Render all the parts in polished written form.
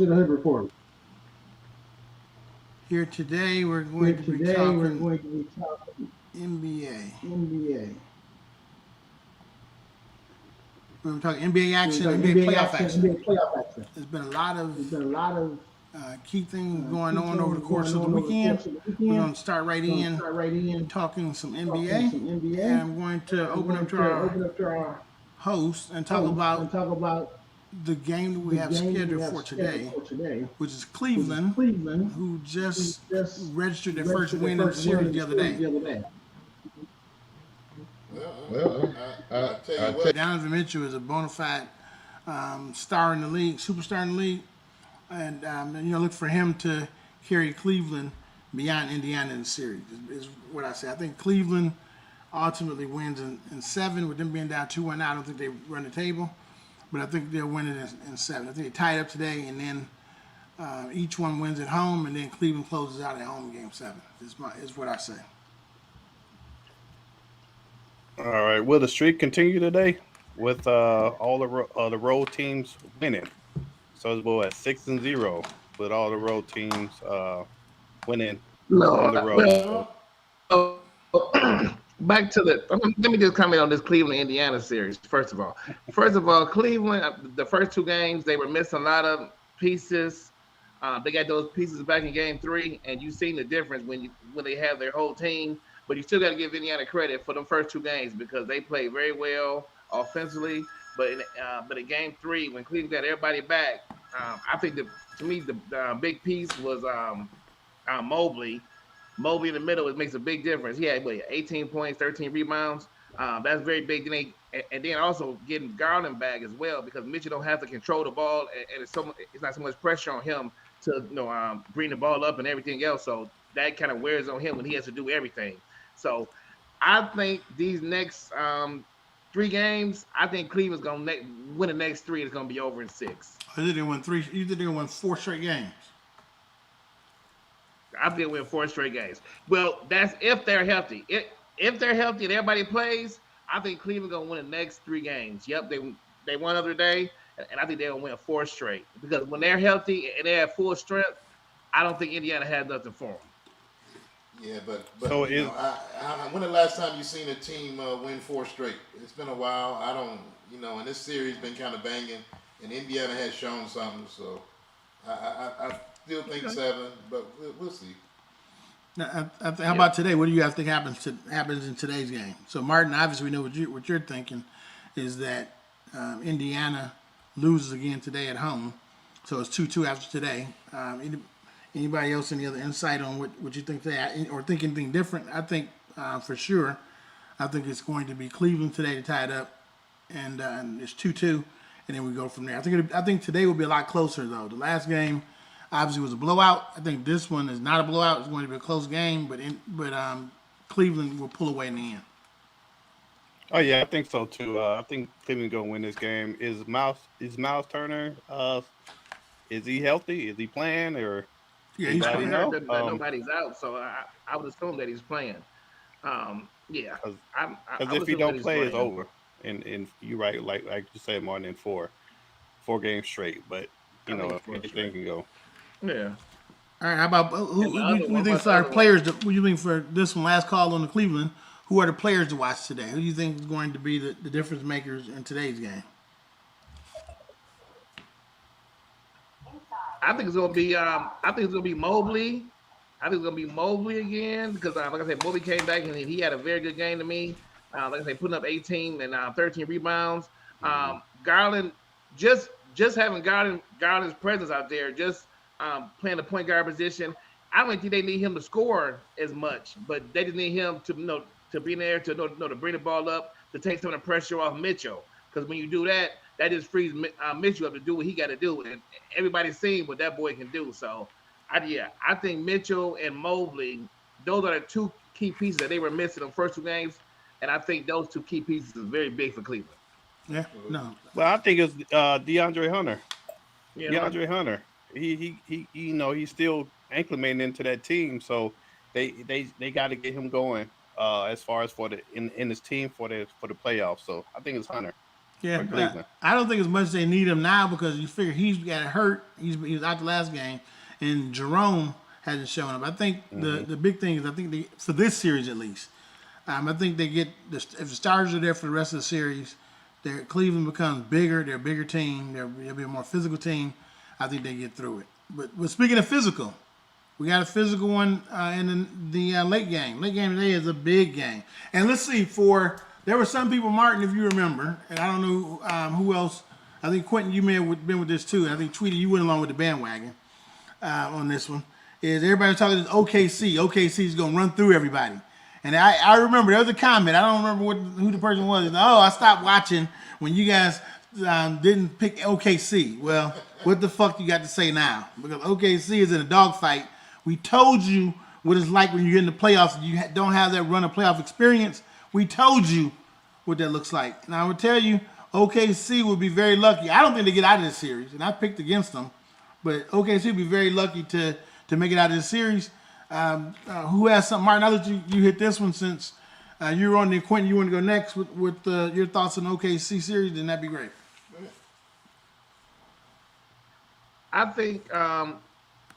the Hood Report. Here today, we're Here going to be today, we're talking going to be talking NBA. NBA. We're going to talk NBA We're action, talking NBA NBA playoff action, action. NBA playoff action. There's been a lot of There's been a lot of key things going key on over the things course going of the on over the weekend. course of the We're weekend. going to start right We're going to in start right in talking some talking NBA, some and NBA. I'm going And to I'm open up going to to our open up to our host and talk host and about talk about the game that we the have game that we scheduled have for scheduled today, for today, which is which is Cleveland, Cleveland, who who just just registered their first registered their win in the first win series in the the other series day. the other day. Well, I tell you what. Donovan Mitchell is a bona fide star in the league, superstar in the league, and look for him to carry Cleveland beyond Indiana in the series. Is what I say. I think Cleveland ultimately wins in seven, with them being down 2-1. I don't think they run the table, but I think they'll win it in seven. I think they tie it up today, and then each one wins at home, and then Cleveland closes out at home in Game 7. Is what I say. All right. Will the streak continue today with all the road teams winning? So it's at 6-0 with all the road teams winning on the No, road. well, back to the. Let me just comment on this Cleveland Indiana series. First of all, Cleveland. The first two games they were missing a lot of pieces. They got those pieces back in Game 3, and you've seen the difference when they have their whole team. But you still got to give Indiana credit for them first two games because they played very well offensively. But in Game 3, when Cleveland got everybody back, I think to me the big piece was Mobley. Mobley in the middle, it makes a big difference. He had 18 points, 13 rebounds. That's very big. And then also getting Garland back as well because Mitchell don't have to control the ball, and it's not so much pressure on him to bring the ball up and everything else. So that kind of wears on him when he has to do everything. So I think these next three games, I think Cleveland's gonna win the next three. It's gonna be over in 6. I think they won three. You think they won 4 straight games? I think we'll win 4 straight games. Well, that's if they're healthy. If they're healthy and everybody plays, I think Cleveland gonna win the next 3 games. Yep, they won the other day, and I think they're gonna win 4 straight because when they're healthy and they're at full strength, I don't think Indiana has nothing for them. Yeah, but So when the last time you seen a team win 4 straight? It's been a while. I don't, and this series been kind of banging, and Indiana has shown something. So I still think 7, but we'll see. Now, how about today? What do you guys think happens in today's game? So, Martin, obviously we know what you're thinking is that Indiana loses again today at home, so it's 2-2 after today. Anybody else any other insight on what you think they or think anything different? I think for sure, I think it's going to be Cleveland today to tie it up, and it's 2-2, and then we go from there. I think today will be a lot closer though. The last game obviously was a blowout. I think this one is not a blowout. It's going to be a close game, but Cleveland will pull away in the end. Oh yeah, I think so too. I think Cleveland gonna win this game. Is Miles Turner? Is he healthy? Is he playing or Yeah, he's I anybody playing. heard know? that nobody's out, so I would assume that he's playing. Yeah, I Because would if he assume that don't he's play, it's playing. over. And you're right, like you said, Martin, in four games straight. But I think it's anything 4 straight. can go. Yeah. All right, how about And the other who one, you think what's the for our other one? players? Who you think for this one? Last call on the Cleveland. Who are the players to watch today? Who do you think is going to be the difference makers in today's game? I think it's gonna be Mobley. I think it's gonna be Mobley again because, like I said, Mobley came back and he had a very good game to me. Like I said, putting up 18 and 13 rebounds. Garland, just having Garland's presence out there, just playing the point guard position. I don't think they need him to score as much, but they just need him to to be in there to bring the ball up to take some of the pressure off Mitchell. Because when you do that, that just frees Mitchell up to do what he got to do, and everybody's seen what that boy can do. So, I think Mitchell and Mobley, those are the two key pieces that they were missing in the first 2 games, and I think those two key pieces is very big for Cleveland. Yeah, no, Well, I think it's DeAndre Hunter. You know, DeAndre Hunter. He he's still acclimating into that team, so they got to get him going as far as for the in his team for the playoffs. So I think it's Hunter. Yeah, for Cleveland. I don't think as much as they need him now because you figure he's got hurt. He was out the last game, and Jerome hasn't shown up. I think the big thing is for this series at least, I think they get if the stars are there for the rest of the series, Cleveland becomes bigger. They're a bigger team. They'll be a more physical team. I think they get through it. But speaking of physical, we got a physical one in the late game. Late game today is a big game, and let's see There were some people, Martin, if you remember, and I don't know who else. I think Quentin, you may have been with this too. And I think Tweety, you went along with the bandwagon on this one. Is everybody was talking this OKC? OKC is going to run through everybody. And I remember there was a comment. I don't remember who the person was. Oh, I stopped watching when you guys didn't pick OKC. Well, what the fuck you got to say now? Because OKC is in a dogfight. We told you what it's like when you get in the playoffs and you don't have that run of playoff experience. We told you what that looks like. Now, I would tell you, OKC would be very lucky. I don't think they get out of this series, and I picked against them. But OKC would be very lucky to make it out of this series. Who has something? Martin, I'll let you hit this one since you were on the Quentin. You want to go next with your thoughts on the OKC series, then that'd be great. I think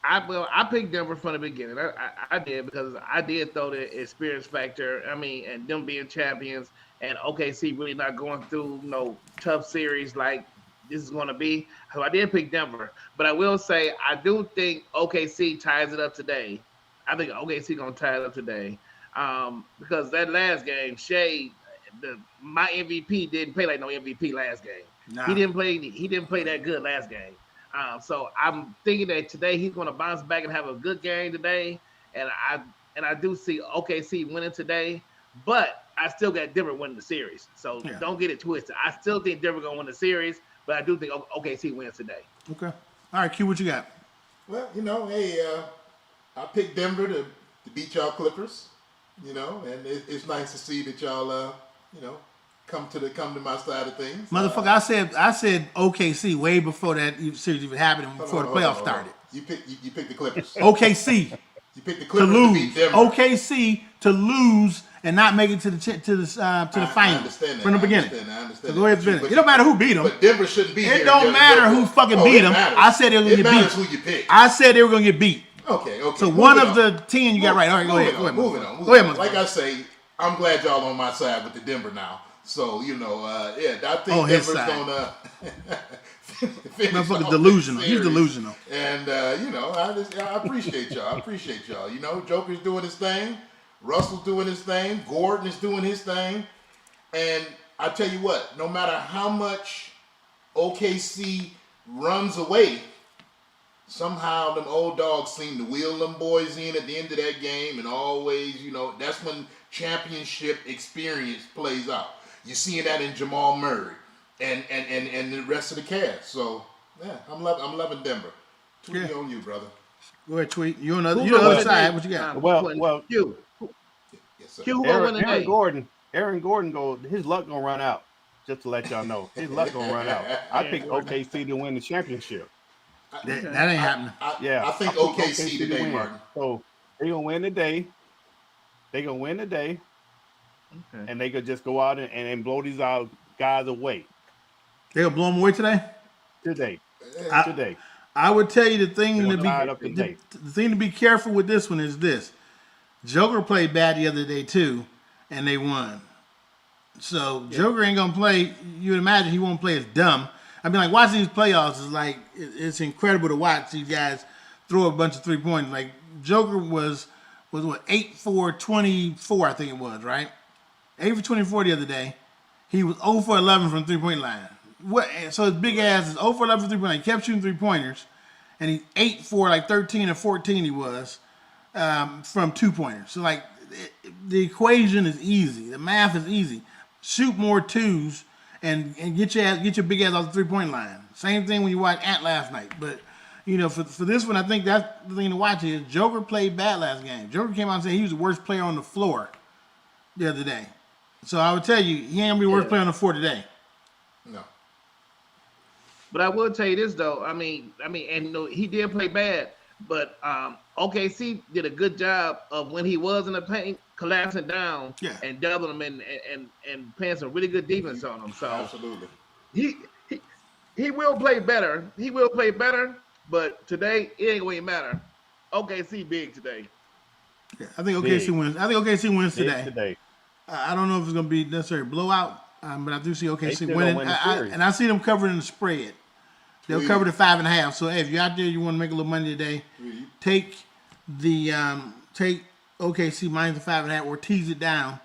I picked Denver from the beginning. I did because I did throw the experience factor. I mean, and them being champions and OKC really not going through tough series like this is going to be. So I did pick Denver, but I will say I do think OKC ties it up today. I think OKC going to tie it up today because that last game, Shea, my MVP didn't play like no MVP last game. Nah. He didn't play that good last game. So I'm thinking that today he's going to bounce back and have a good game today, and I do see OKC winning today, but I still got Denver winning the series. So Don't get it twisted. I still think Denver going to win the series, but I do think OKC wins today. Okay. All right, Q, what you got? Well, I picked Denver to beat y'all Clippers, and it's nice to see that y'all, come to my side of things. Motherfucker, I said OKC way before that series even happened and before the playoffs started. You picked the Clippers. OKC. You picked the Clippers to lose. To beat Denver. OKC to lose and not make it to the finals. I understand that. From the beginning. I understand so go ahead, finish. It don't matter who beat them. But Denver shouldn't be here. It don't matter who fucking beat them. I said they were going to get beat. It matters who you pick. I said they were going to get beat. Okay. So one of the 10 you got right. All right, go ahead. Moving on. Go ahead, like I say, I'm glad y'all on my side with the Denver now. So, I think Denver's going to finish. Motherfucker's delusional. He's delusional. And, I appreciate y'all. Joker's doing his thing. Russell's doing his thing. Gordon is doing his thing. And I tell you what, no matter how much OKC runs away, somehow them old dogs seem to wheel them boys in at the end of that game. And always, that's when championship experience plays out. You're seeing that in Jamal Murray and the rest of the cast. So yeah, I'm loving Denver. Tweet on you, brother. Go ahead, Tweet. You on the other side. What you got? Well, Q. Yes, sir. Q Aaron Gordon his luck gonna run out. Just to let y'all know, his luck gonna run out. I picked OKC to win the championship. That ain't happening. I think OKC today, Martin. So they gonna win today. Okay. And they could just go out and blow these guys away. They gonna blow them away today? Today. I would tell you the thing to be careful with this one is this. Joker played bad the other day too, and they won. So Joker ain't gonna play. You would imagine he won't play as dumb. I mean, like watching these playoffs is like it's incredible to watch these guys throw a bunch of 3-pointers. Like Joker was what 8 for 24, I think it was, right? 8 for 24 the other day. He was 0 for 11 from 3-point line. So his big ass is 0 for 11 from 3-point line. He kept shooting 3-pointers, and he's 8 for like 13 or 14 he was from 2-pointers. So like the equation is easy. The math is easy. Shoot more twos and get your big ass off the 3-point line. Same thing when you watch Ant last night. But for this one, I think that's the thing to watch is Joker played bad last game. Joker came out and said he was the worst player on the floor the other day. So I would tell you, he ain't gonna be the worst player on the floor today. No. But I will tell you this though. I mean, he did play bad, but OKC did a good job of when he was in the paint, collapsing down and doubling him and playing some really good defense on him. So absolutely. he he he will play better. He will play better, but today it ain't gonna matter. OKC big today. Yeah, I think OKC Big, wins. I think OKC wins big today. today. I don't know if it's going to be necessarily a blowout, but I do see They OKC still gonna winning. win the series. And I see them covering the spread. They'll Tweety, cover the 5.5. So hey, if you're out there, you want to make a little money today, Tweety, take the take OKC minus the 5.5 or tease it down,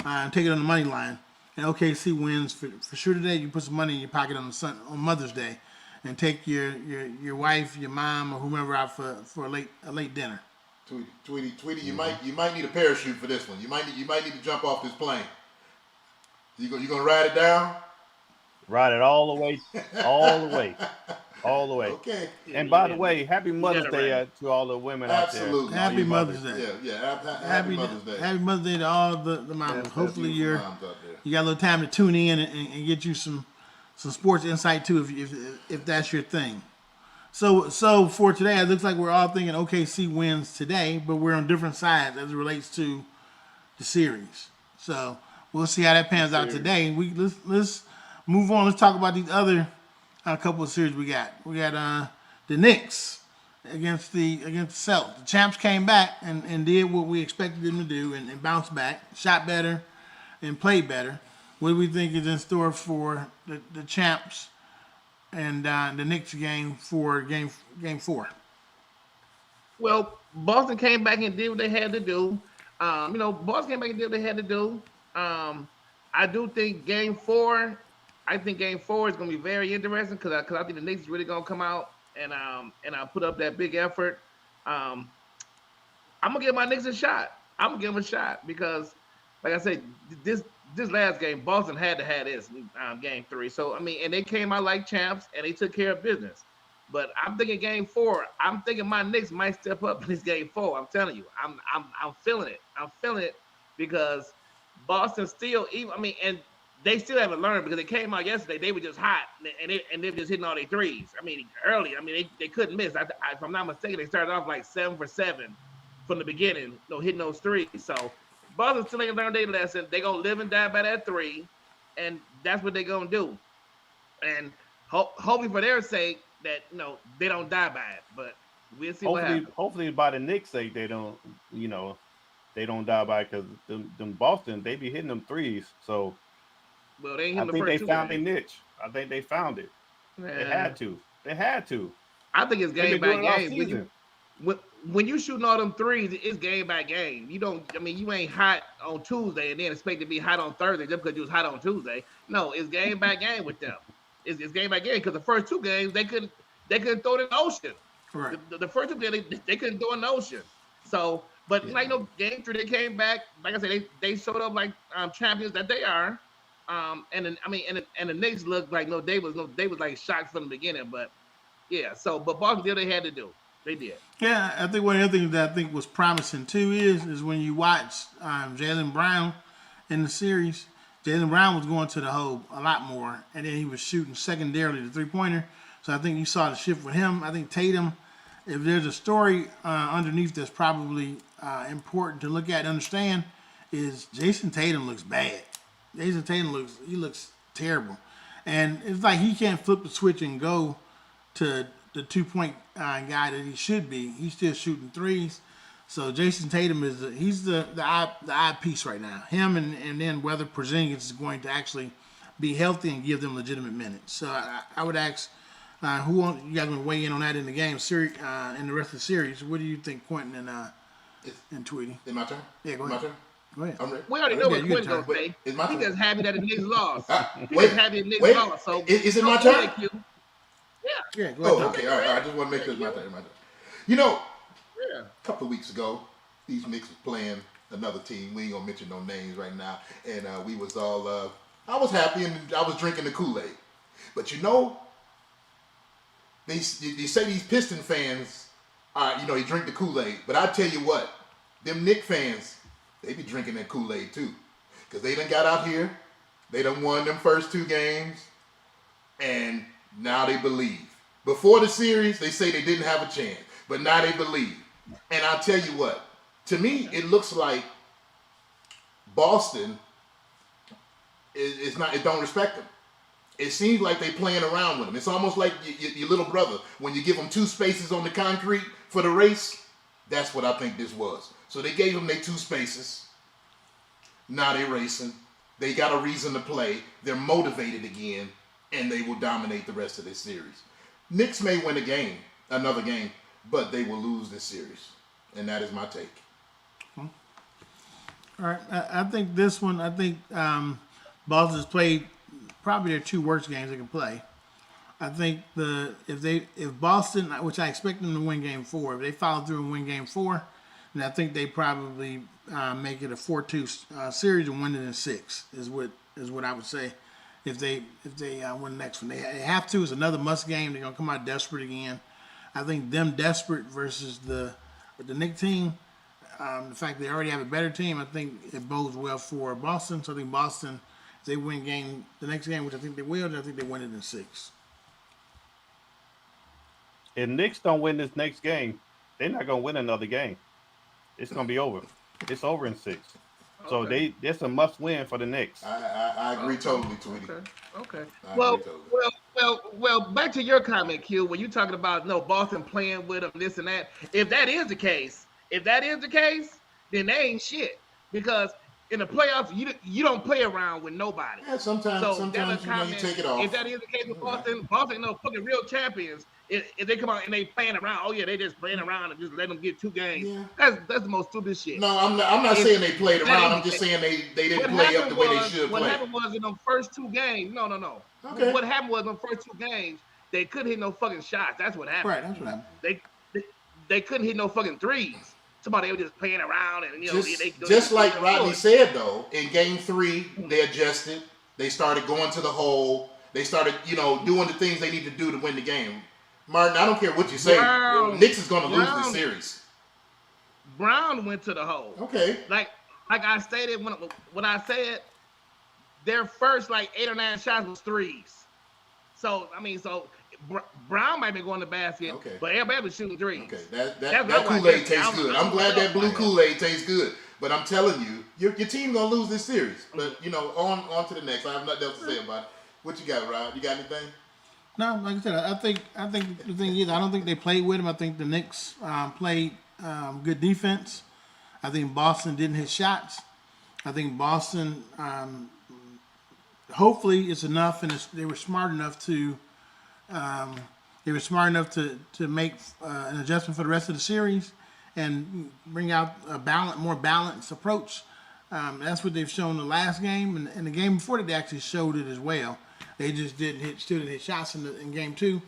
and take it on the money line. And OKC wins for sure today. You put some money in your pocket on Mother's Day, and take your wife, your mom, or whomever out for a late dinner. Tweety, you might need a parachute for this one. You might need to jump off this plane. You gonna ride it down? Ride it all the way, all the way, all the way. Okay. And by the way, happy Mother's gotta Day ride. To all the women out there. Absolutely. all Happy your Mother's mothers. Day. Happy Mother's Day. Happy Mother's Day to all the moms. Yes, Hopefully Beautiful moms out there. you got a little time to tune in and get you some sports insight too if that's your thing. So for today, it looks like we're all thinking OKC wins today, but we're on different sides as it relates to the series. So we'll see how that pans out today. Let's move on. Let's talk about these other couple of series we got. We got the Knicks against the Celtics. The champs came back and did what we expected them to do and bounced back, shot better, and played better. What do we think is in store for the champs and the Knicks game for game 4? Well, Boston came back and did what they had to do. Boston came back and did what they had to do. I do think game 4. I think game 4 is going to be very interesting because I think the Knicks is really going to come out and I'll put up that big effort. I'm gonna give my Knicks a shot. I'm gonna give them a shot because, like I said, this last game, Boston had to have this game 3. So and they came out like champs and they took care of business. But I'm thinking game 4. I'm thinking my Knicks might step up in this game 4. I'm telling you, I'm feeling it. I'm feeling it because Boston still and they still haven't learned because they came out yesterday. They were just hot and they were just hitting all their threes. Early. They couldn't miss. If I'm not mistaken, they started off like 7 for 7 from the beginning, hitting those threes. So Boston still ain't learned their lesson. They're gonna live and die by that 3, and that's what they're gonna do. And hopefully for their sake that they don't die by it. But we'll see what happens. Hopefully by the Knicks' sake they don't they don't die by because them Boston they be hitting them threes. So well, they ain't I the think first they 2 found their games. niche. I think they found it. They had to. They had to. I think it's They've game been by doing it all game. season. When you shooting all them threes, it's game by game. You don't. You ain't hot on Tuesday and then expect to be hot on Thursday just because you was hot on Tuesday. No, it's game by game with them. It's game by game because the first 2 games they couldn't throw it in the ocean. Right. The first 2 games they couldn't throw it in the ocean. So, but game 3 they came back. Like I said, they showed up like champions that they are. And the Knicks looked like they was like shocked from the beginning. But yeah, but Boston did what they had to do. They did. Yeah, I think one of the other things that I think was promising too is when you watch Jaylen Brown in the series. Jaylen Brown was going to the hole a lot more, and then he was shooting secondarily the 3-pointer. So I think you saw the shift with him. I think Tatum, if there's a story underneath that's probably important to look at and understand, is Jason Tatum looks bad. Jason Tatum looks terrible, and it's like he can't flip the switch and go to the 2-point guy that he should be. He's still shooting threes. So Jason Tatum he's the eye piece right now. Him and then whether Porzingis is going to actually be healthy and give them legitimate minutes. So I would ask you guys want to weigh in on that in the game series in the rest of the series. What do you think, Quentin and Tweety? Is my turn? Yeah, go My ahead. turn. Go ahead. I'm ready. We already know what you Quinn's can gonna say. It's my He turn. just happy that the Knicks lost. He Wait, just happy the Knicks wait. lost. So Is it my don't turn? thank you. Yeah. Yeah, go ahead. Oh, okay. All right. I just want to make sure it's my turn. My turn. Yeah. A couple of weeks ago, these Knicks was playing another team. We ain't gonna mention no names right now. And we was all I was happy and I was drinking the Kool-Aid. But they say these Piston fans they drink the Kool-Aid. But I tell you what, them Knicks fans, they be drinking that Kool-Aid too. Because they done got out here, they done won them first 2 games, and now they believe. Before the series, they say they didn't have a chance. But now they believe. And I'll tell you what, to me, it looks like Boston it don't respect them. it seems like they playing around with him. It's almost like your little brother when you give him 2 spaces on the concrete for the race. That's what I think this was. So they gave him their 2 spaces. Now they're racing. They got a reason to play. They're motivated again, and they will dominate the rest of this series. Knicks may win another game, but they will lose this series, and that is my take. All right, I think this one. I think Boston's played probably their 2 worst games they can play. I think if Boston, which I expect them to win Game 4, if they follow through and win Game 4, then I think they probably make it a 4-2 series and win it in 6. Is what I would say. If they win the next one, they have to. It's another must game. They're gonna come out desperate again. I think them desperate versus the Knicks team. The fact they already have a better team, I think it bodes well for Boston. So I think Boston, if they win the next game, which I think they will, then I think they win it in 6. If Knicks don't win this next game, they're not gonna win another game. It's gonna be over. It's over in 6. So that's a must win for the Knicks. I agree totally, Tweety. Okay. I Well, agree totally. well. Back to your comment, Q. When you talking about Boston playing with them, this and that. If that is the case, then they ain't shit. Because in the playoffs, you don't play around with nobody. Yeah, sometimes you take it off. If that is the case with Boston, fucking real champions. If they come out and they playing around, oh yeah, they just playing around and just let them get 2 games. Yeah. That's the most stupid shit. No, I'm not saying they played around. I'm just saying they didn't play up the way they should play. What happened was in the first 2 games. No. Okay. What happened was in the first 2 games, they couldn't hit no fucking shots. That's what happened. Right, that's what happened. They couldn't hit no fucking threes. Somebody was just playing around and just like Rodney said though, in Game 3 they adjusted. They started going to the hole. They started doing the things they need to do to win the game. Martin, I don't care what you say. Knicks is going to lose this series. Brown went to the hole. Okay. Like I stated when I said their first 8 or 9 shots was threes. So Brown might be going to the basket, but everybody was shooting threes. Okay, that Kool-Aid tastes good. I'm glad that blue Kool-Aid tastes good. But I'm telling you, your team gonna lose this series. But on to the next. I have nothing else to say about it. What you got, Rob? You got anything? No, like I said, I think the thing is, I don't think they played with him. I think the Knicks played good defense. I think Boston didn't hit shots. I think Boston, hopefully, it's enough, and they were smart enough to make an adjustment for the rest of the series and bring out a more balanced approach. That's what they've shown the last game, and the game before that they actually showed it as well. They just didn't hit shots in Game 2.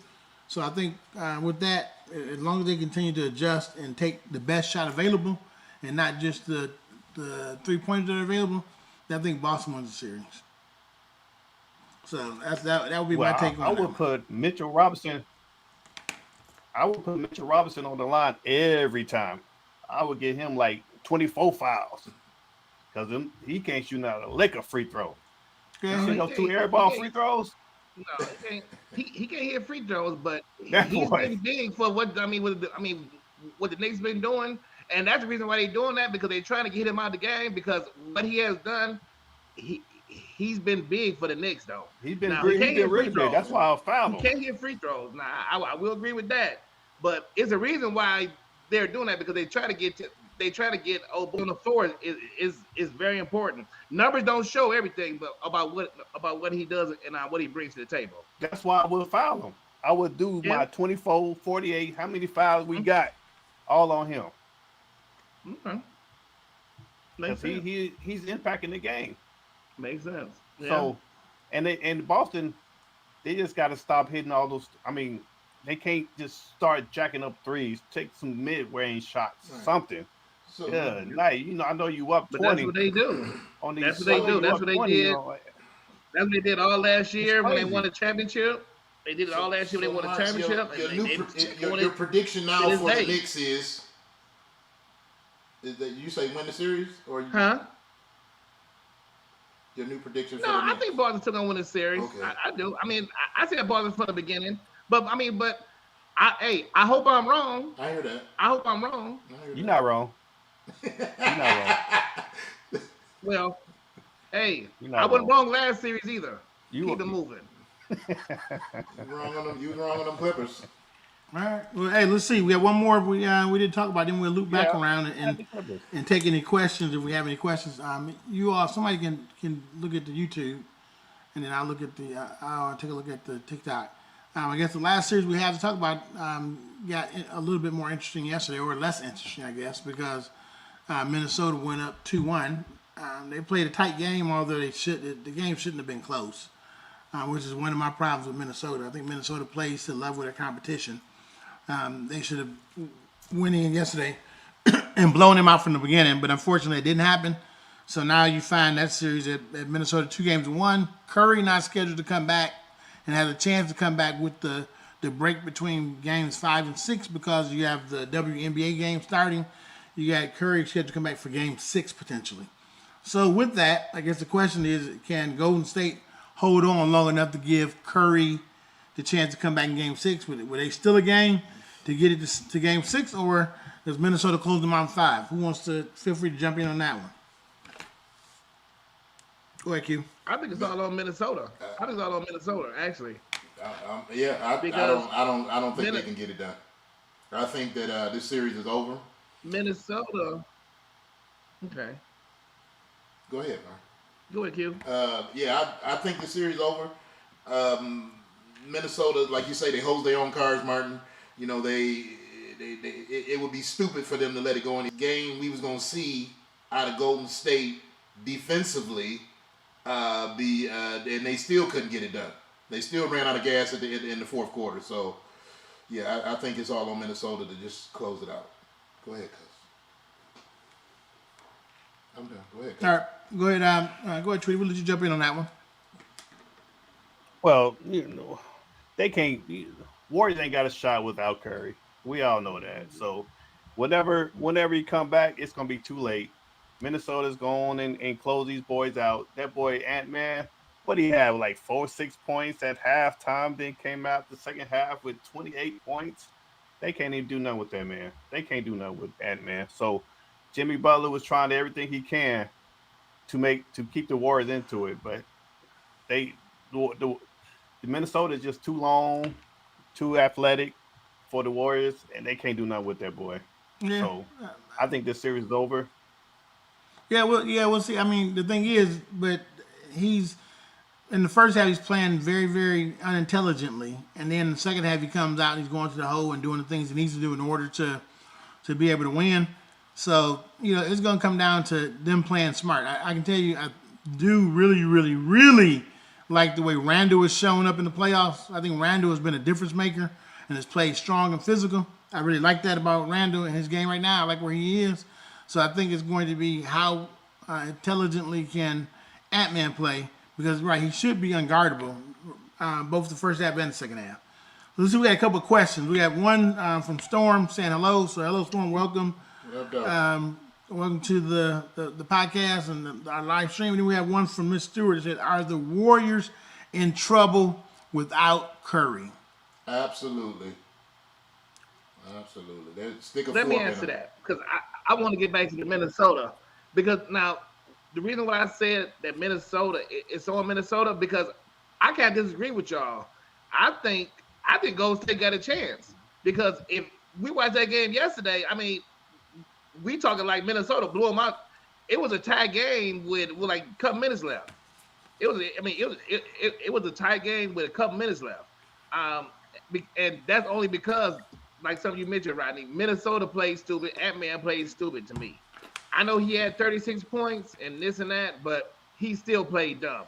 So I think with that, as long as they continue to adjust and take the best shot available and not just the 3-pointers that are available, then I think Boston wins the series. So that would be my take on that. I would put Mitchell Robinson on the line every time. I would get him 24 fouls because he can't shoot out a lick of free throw. You see those 2 air ball free throws? No, he can't hit free throws, but he's been big for what the Knicks been doing, and that's the reason why they're doing that, because they're trying to get him out of the game, because what he has done, he's been big for the Knicks though. He's been really big. That's why I fouled him. He can't hit free throws. Now I will agree with that, but it's a reason why they're doing that, because they try to get on the floor is very important. Numbers don't show everything, but about what he does and what he brings to the table. That's why I would foul him. I would do my 24, 48, how many fouls we got, all on him. Okay. Makes sense. He's impacting the game. Makes sense. Yeah. So, and Boston, they just got to stop hitting all those. They can't just start jacking up threes. Take some mid-range shots, something. So, I know you up 20. But that's what they do. That's what they do. That's what they did. That's what they did all last year when they won the championship. They did it all last year when they won the championship. Your prediction now for the Knicks is that you say win the series, or your new prediction? No, I think Boston's still gonna win the series. Okay. I do. I said Boston from the beginning, but I hope I'm wrong. I hear that. I hope I'm wrong. You're not wrong. You're not wrong. Well, hey, I wasn't wrong last series either. Keep it moving. You wrong on them. You was wrong on them Clippers. All right. Well, hey, let's see. We have one more we didn't talk about. Then we'll loop back Yeah, around I think Clippers. and take any questions if we have any questions. You all, somebody can look at the YouTube, and then I'll look at the I'll take a look at the TikTok. I guess the last series we have to talk about got a little bit more interesting yesterday, or less interesting, I guess, because Minnesota went up 2-1. They played a tight game, although the game shouldn't have been close, which is one of my problems with Minnesota. I think Minnesota plays to the level of their competition. They should have went in yesterday and blown him out from the beginning, but unfortunately it didn't happen. So now you find that series at Minnesota 2-1. Curry not scheduled to come back and has a chance to come back with the break between games 5 and 6 because you have the WNBA game starting. You got Curry scheduled to come back for game 6 potentially. So with that, I guess the question is, can Golden State hold on long enough to give Curry the chance to come back in game 6? Were they still a game to get it to game 6, or does Minnesota close them out in 5? Who wants to feel free to jump in on that one? Go ahead, Q. I think it's all on Minnesota. I think it's all on Minnesota, actually. I don't think they can get it done. I think that this series is over. Minnesota. Okay. Go ahead, man. Go ahead, Q. I think the series is over. Minnesota, like you say, they hold their own cards, Martin. You know, it would be stupid for them to let it go in the game. We was gonna see out of Golden State defensively, and they still couldn't get it done. They still ran out of gas in the fourth quarter. So, yeah, I think it's all on Minnesota to just close it out. Go ahead, cuz. I'm done. Go ahead, cuz. All right, go ahead, Tweety. We'll let you jump in on that one. Well, they can't. Warriors ain't got a shot without Curry. We all know that. So, whenever he come back, it's gonna be too late. Minnesota's going and close these boys out. That boy Ant-Man, what do he have? Like 4-6 points at halftime. Then came out the second half with 28 points. They can't even do nothing with that man. They can't do nothing with Ant-Man. So, Jimmy Butler was trying to everything he can to keep the Warriors into it, but the Minnesota is just too long, too athletic for the Warriors, and they can't do nothing with that boy. Yeah. So I think this series is over. We'll see. I mean, the thing is, but he's in the first half he's playing very, very unintelligently, and then in the second half he comes out and he's going to the hole and doing the things he needs to do in order to be able to win. So, it's going to come down to them playing smart. I can tell you, I do really, really, really like the way Randall is showing up in the playoffs. I think Randall has been a difference maker and has played strong and physical. I really like that about Randall in his game right now. I like where he is. So I think it's going to be how intelligently can Ant-Man play, because, he should be unguardable both the first half and the second half. Let's see, we got a couple of questions. We have one from Storm saying hello. So hello, Storm, welcome. Welcome to the podcast and our live stream. And then we have one from Miss Stewart that said, are the Warriors in trouble without Curry? Absolutely. Let me answer that, because I want to get back to the Minnesota, because now the reason why I said that Minnesota, it's on Minnesota, because I can't disagree with y'all. I think Golden State got a chance, because if we watched that game yesterday, I mean, we talking like Minnesota blew them out. It was a tie game with like a couple minutes left. It was a tie game with a couple minutes left. And that's only because, like some of you mentioned, Rodney, Minnesota played stupid. Ant-Man played stupid to me. I know he had 36 points and this and that, but he still played dumb.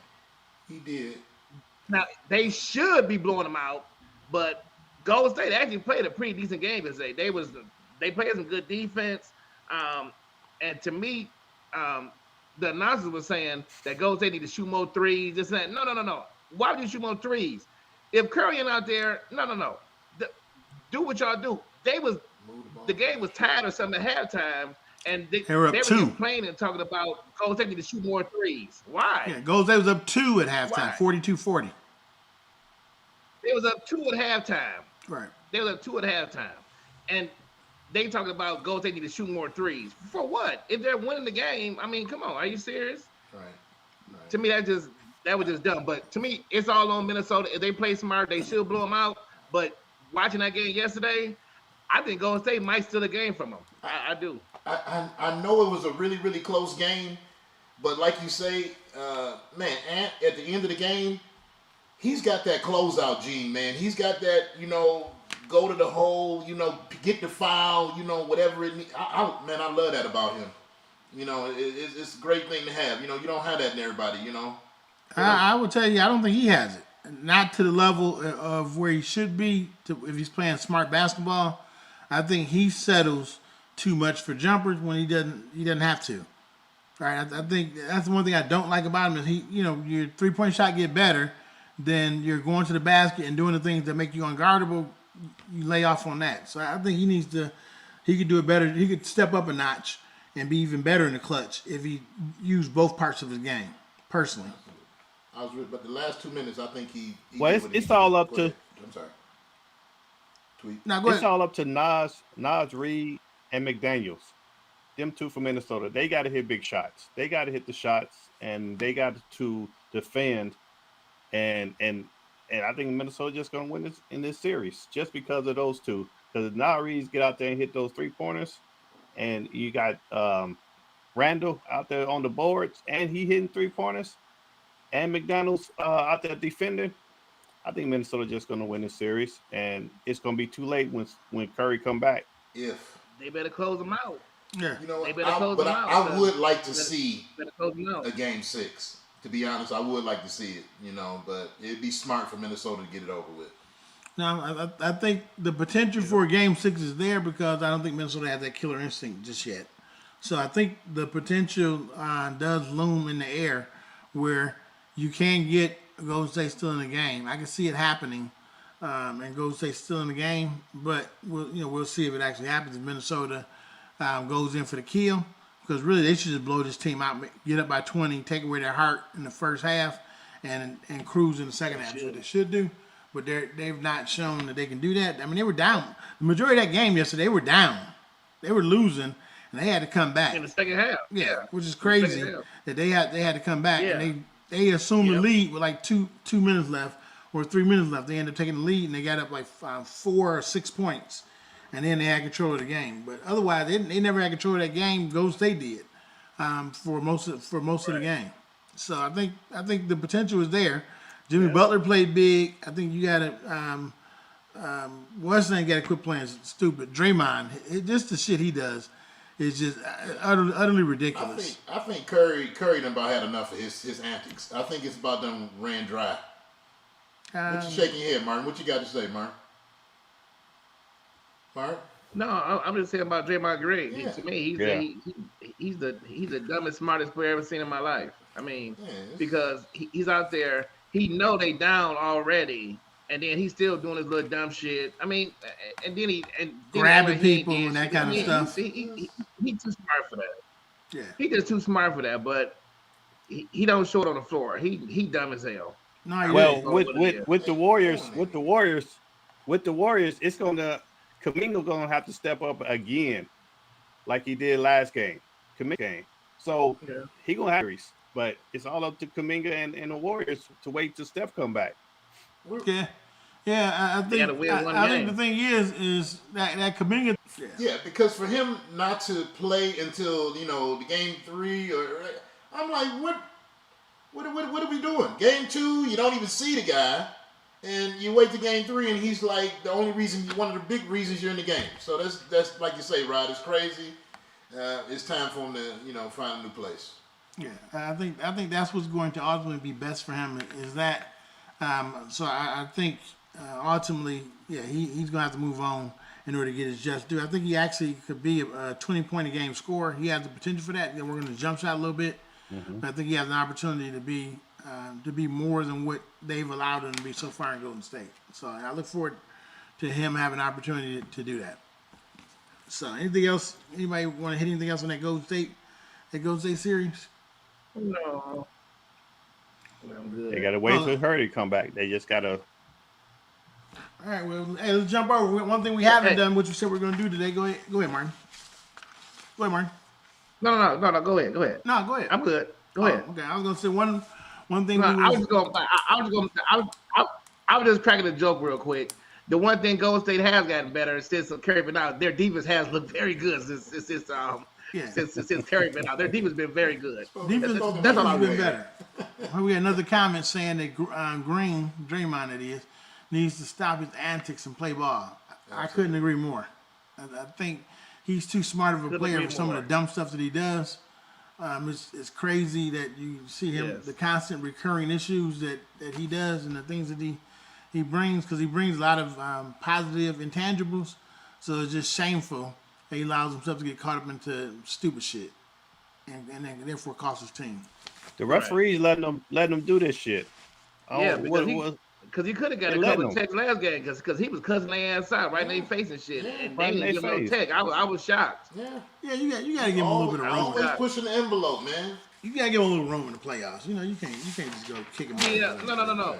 He did. Now, they should be blowing him out, but Golden State actually played a pretty decent game yesterday. They played some good defense. And to me, the announcers were saying that Golden State need to shoot more threes. This and that. No. Why would you shoot more threes? If Curry ain't out there, no. Do what y'all do. The game was tied or something at halftime, and they were complaining and talking about Golden State need to shoot more threes. Why? Yeah, Golden State was up 2 at halftime, 42-40. They was up 2 at halftime. Right. They was up 2 at halftime, and they talking about Golden State need to shoot more threes. For what? If they're winning the game, I mean, come on, are you serious? Right. To me, that just That was just dumb. But to me, it's all on Minnesota. If they play smart, they should blow them out. But watching that game yesterday, I think Golden State might steal the game from them. I do. I know it was a really, really close game, but like you say, man, Ant, at the end of the game, he's got that closeout gene, man. He's got that, go to the hole, get the foul, whatever it needs. Man, I love that about him. It's a great thing to have. You don't have that in everybody, I will tell you, I don't think he has it. Not to the level of where he should be if he's playing smart basketball. I think he settles too much for jumpers when he doesn't have to. All right, I think that's the one thing I don't like about him is your 3-point shot get better, then you're going to the basket and doing the things that make you unguardable. You lay off on that. So I think he could do it better. He could step up a notch and be even better in the clutch if he used both parts of his game. Personally, but the last 2 minutes, I think he well, it's all up to. I'm sorry. Tweet. now go It's ahead. all up to Nas Reed, and McDaniels. Them two from Minnesota. They got to hit big shots. They got to hit the shots, and they got to defend. And I think Minnesota just gonna win this series just because of those two. Because Nas Reed get out there and hit those 3-pointers, and you got Randall out there on the boards, and he hitting 3-pointers, and McDaniels out there defending. I think Minnesota just going to win this series, and it's going to be too late when Curry come back. If they better close them out. Yeah, they better close them out. I would like to see close them out. a game 6. To be honest, I would like to see it. But it'd be smart for Minnesota to get it over with. now I think the potential for a game 6 is there because I don't think Minnesota has that killer instinct just yet. So I think the potential does loom in the air where you can get Golden State still in the game. I can see it happening, and Golden State still in the game. But we'll see if it actually happens. If Minnesota goes in for the kill, because really they should just blow this team out, get up by 20, take away their heart in the first half, and cruise in the second half. That's what they should do. But they've not shown that they can do that. I mean, they were down. The majority of that game yesterday, they were down. They were losing, and they had to come back In the second half. Yeah, which is crazy that they had to come back, Yeah. and they assumed the lead with like two minutes left or 3 minutes left. They ended up taking the lead, and they got up like 4 or 6 points, and then they had control of the game. But otherwise, they never had control of that game. Golden State did for most of the game. So I think the potential is there. Jimmy Butler played big. I think you got to Weston got to quit playing stupid. Draymond, just the shit he does is just utterly ridiculous. I think Curry done about had enough of his antics. I think it's about them ran dry. What you shaking your head, Martin? What you got to say, Martin? Martin? No, I'm just saying about Draymond Green. Yeah. To me, he's the dumbest, smartest player I've ever seen in my life. I mean, because he's out there, he know they down already, and then he's still doing his little dumb shit. I mean, and then grabbing people and that kind of stuff. He's too smart for that. Yeah, He's just too smart for that. But he don't show it on the floor. He dumb as hell. no, Well, with the Warriors, it's Kuminga gonna have to step up again, like he did last game. So he gonna have series, but it's all up to Kuminga and the Warriors to wait till Steph come back. I think I think the thing is that Kuminga. Yeah, because for him not to play until the game 3, I'm like, what are we doing? Game 2, you don't even see the guy, and you wait to game 3, and he's like the only reason, one of the big reasons you're in the game. So that's like you say, Rod. It's crazy. It's time for him to find a new place. Yeah, I think that's what's going to ultimately be best for him is that. So I think ultimately, he's going to have to move on in order to get his just due. I think he actually could be a 20-point-a-game scorer. He has the potential for that. We're going to jump shot a little bit, but I think he has an opportunity to be more than what they've allowed him to be so far in Golden State. So I look forward to him having an opportunity to do that. So anything else? Anybody want to hit anything else on that Golden State series? No. I'm good. They gotta wait for her to come back. They just gotta. All right, well, let's jump over. One thing we haven't done, which we said we're going to do today. Go ahead, Martin. Go ahead, Martin. No. Go ahead. No, go ahead. I'm good. Go ahead. Okay, I was going to say one one thing No, we I was was just going. I was going. I was just cracking a joke real quick. The one thing Golden State has gotten better since Curry been out, their defense has looked very good yeah. since Curry been out. Their defense been very good. Defense, Spoken That's like all a I defense was been player. better. We had another comment saying that Green, Draymond it is, needs to stop his antics and play ball. I couldn't agree more. I think he's too smart of a Couldn't player agree for some of more. the dumb stuff that he does. It's crazy that you see him, Yes. the constant recurring issues that he does and the things that he brings, because he brings a lot of positive intangibles. So it's just shameful that he allows himself to get caught up into stupid shit and then therefore costs his team. The referees letting them do this shit. Yeah, because What he could have got they a letting couple of them texts last game because he was cussing their ass out right in their face and shit, and they right in didn't their give him no face? tech. I was shocked. Yeah. Yeah, you got to give him a little bit of room. Always pushing the envelope, man. You got to give him a little room in the playoffs. You can't just go kick him. Yeah, out. no. No.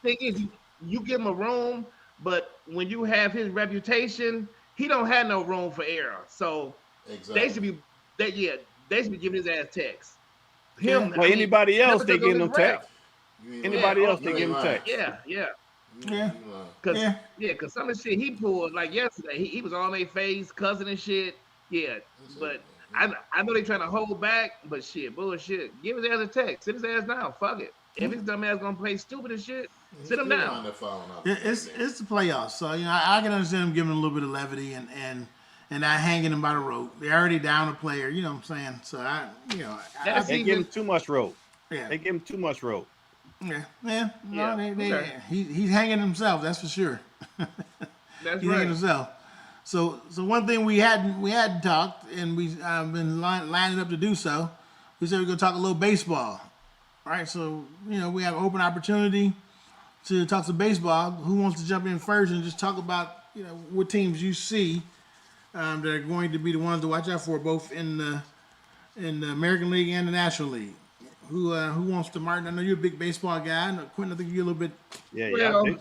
Thing is, you give him a room, but when you have his reputation, he don't have no room for error. So Exactly. they should be giving his ass text. Yeah. Well, anybody else they getting getting them tech. You ain't Anybody lying. else You they ain't give them lying. tech. Yeah. You Yeah. ain't lying. Cause Yeah. cause some of the shit he pulled like yesterday, he was on their face, cussing and shit. Yeah, but I know they trying to hold back, but shit, bullshit. Give his ass a text. Sit his ass down. Fuck it. If his dumb ass gonna play stupid as shit, sit him Still down. wind up fouling out. It's the playoffs, so I can understand him giving a little bit of levity and not hanging him by the rope. They're already down a player, you know what I'm saying? So That's They give him too much rope. yeah, They give him too much rope. yeah. Yeah, okay. He's hanging himself, that's for sure. That's He's right. hanging himself. So one thing we hadn't talked, and we've been lining up to do so. We said we're gonna talk a little baseball, right? So we have open opportunity to talk some baseball. Who wants to jump in first and just talk about what teams you see that are going to be the ones to watch out for, both in the American League and the National League? Who wants to, Martin? I know you're a big baseball guy. And Quentin, I think you're a little bit Well,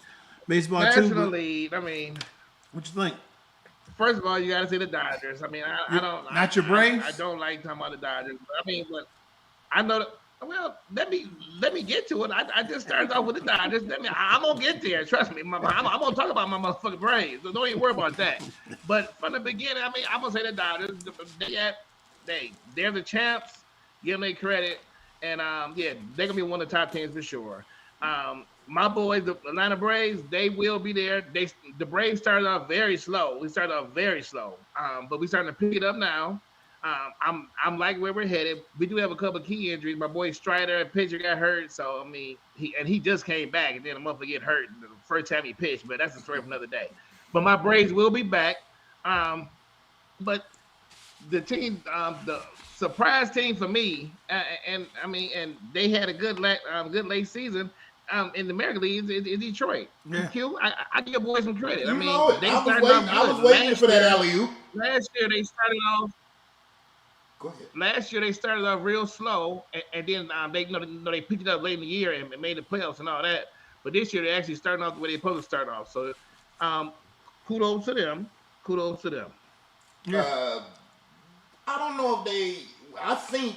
baseball too. National But League. I mean, what you think? first of all, you got to say the Dodgers. I mean, I don't. Not your Braves? I don't like talking about the Dodgers. But I know that. Well, let me get to it. I just started off with the Dodgers. I'm gonna get there. Trust me. I'm gonna talk about my motherfucking Braves. So don't even worry about that. But from the beginning, I mean, I'm gonna say the Dodgers. They're the champs. Give them their credit. And they're gonna be one of the top teams for sure. My boys, the Atlanta Braves, they will be there. The Braves started off very slow. We started off very slow, but we starting to pick it up now. I'm like where we're headed. We do have a couple of key injuries. My boy Strider, a pitcher, got hurt. So I mean, he just came back, and then a motherfucker get hurt the first time he pitched. But that's a story for another day. But my Braves will be back. But the team, the surprise team for me, and they had a good late season. In the American League is Detroit. Yeah. Q, I give your boys some credit. You I mean, know it. they I started off was good. waiting for that alley oop. Last year they started off. Go ahead. Last year they started off real slow, and then they picked it up late in the year and made the playoffs and all that. But this year they actually started off the way they're supposed to start off. So, kudos to them. Kudos to them. I don't know if I think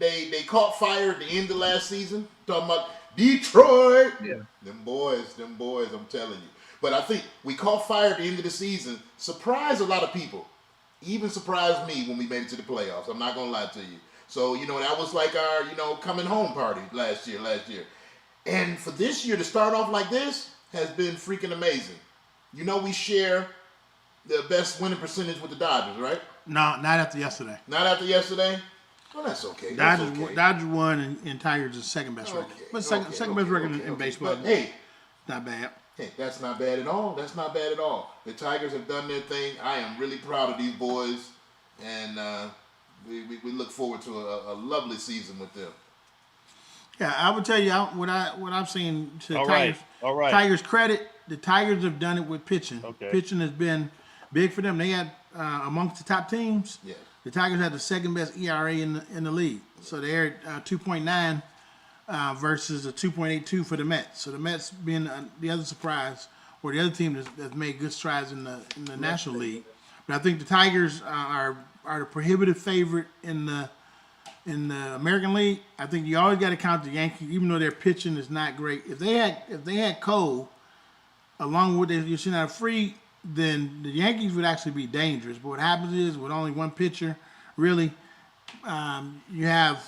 they caught fire at the end of last season. Talking about Detroit. Yeah. Them boys, I'm telling you. But I think we caught fire at the end of the season. Surprised a lot of people. Even surprised me when we made it to the playoffs. I'm not going to lie to you. So, that was like our, coming home party last year. And for this year to start off like this has been freaking amazing. We share the best winning percentage with the Dodgers, right? No, not after yesterday. Not after yesterday? Well, that's okay. That's okay. Dodgers won, and Tigers is second best record. But second best record in baseball. But hey, not bad. Hey, that's not bad at all. The Tigers have done their thing. I am really proud of these boys, and we look forward to a lovely season with them. Yeah, I would tell you what I've seen to All right. Tigers credit. The Tigers have done it with pitching. Okay. Pitching has been big for them. They had amongst the top teams. Yeah. The Tigers had the second best ERA in the league. So they're 2.9 versus a 2.82 for the Mets. So the Mets being the other surprise, or the other team that's made good strides in the National League. But I think the Tigers are the prohibitive favorite in the in the American League, I think you always got to count the Yankees, even though their pitching is not great. If they had Cole, along with what you're seeing out of Free, then the Yankees would actually be dangerous. But what happens is, with only one pitcher, really, you have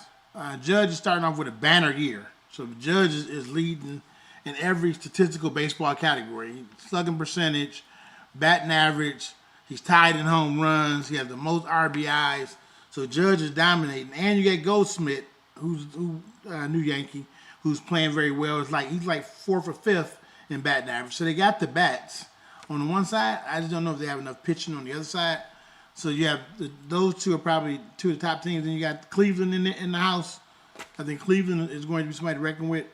Judge is starting off with a banner year. So the Judge is leading in every statistical baseball category: slugging percentage, batting average. He's tied in home runs. He has the most RBIs. So Judge is dominating, and you get Goldsmith, who's new Yankee, who's playing very well. He's like fourth or fifth in batting average. So they got the bats on the one side. I just don't know if they have enough pitching on the other side. So you have those two are probably two of the top teams. Then you got Cleveland in the house. I think Cleveland is going to be somebody to reckon with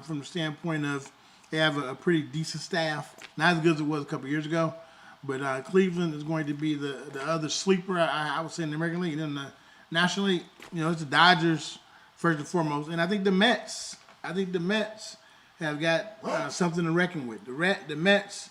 from the standpoint of they have a pretty decent staff. Not as good as it was a couple years ago. But Cleveland is going to be the other sleeper, I would say, in the American League. And in the National League, it's the Dodgers first and foremost. And I think the Mets have got something to reckon with. The Mets,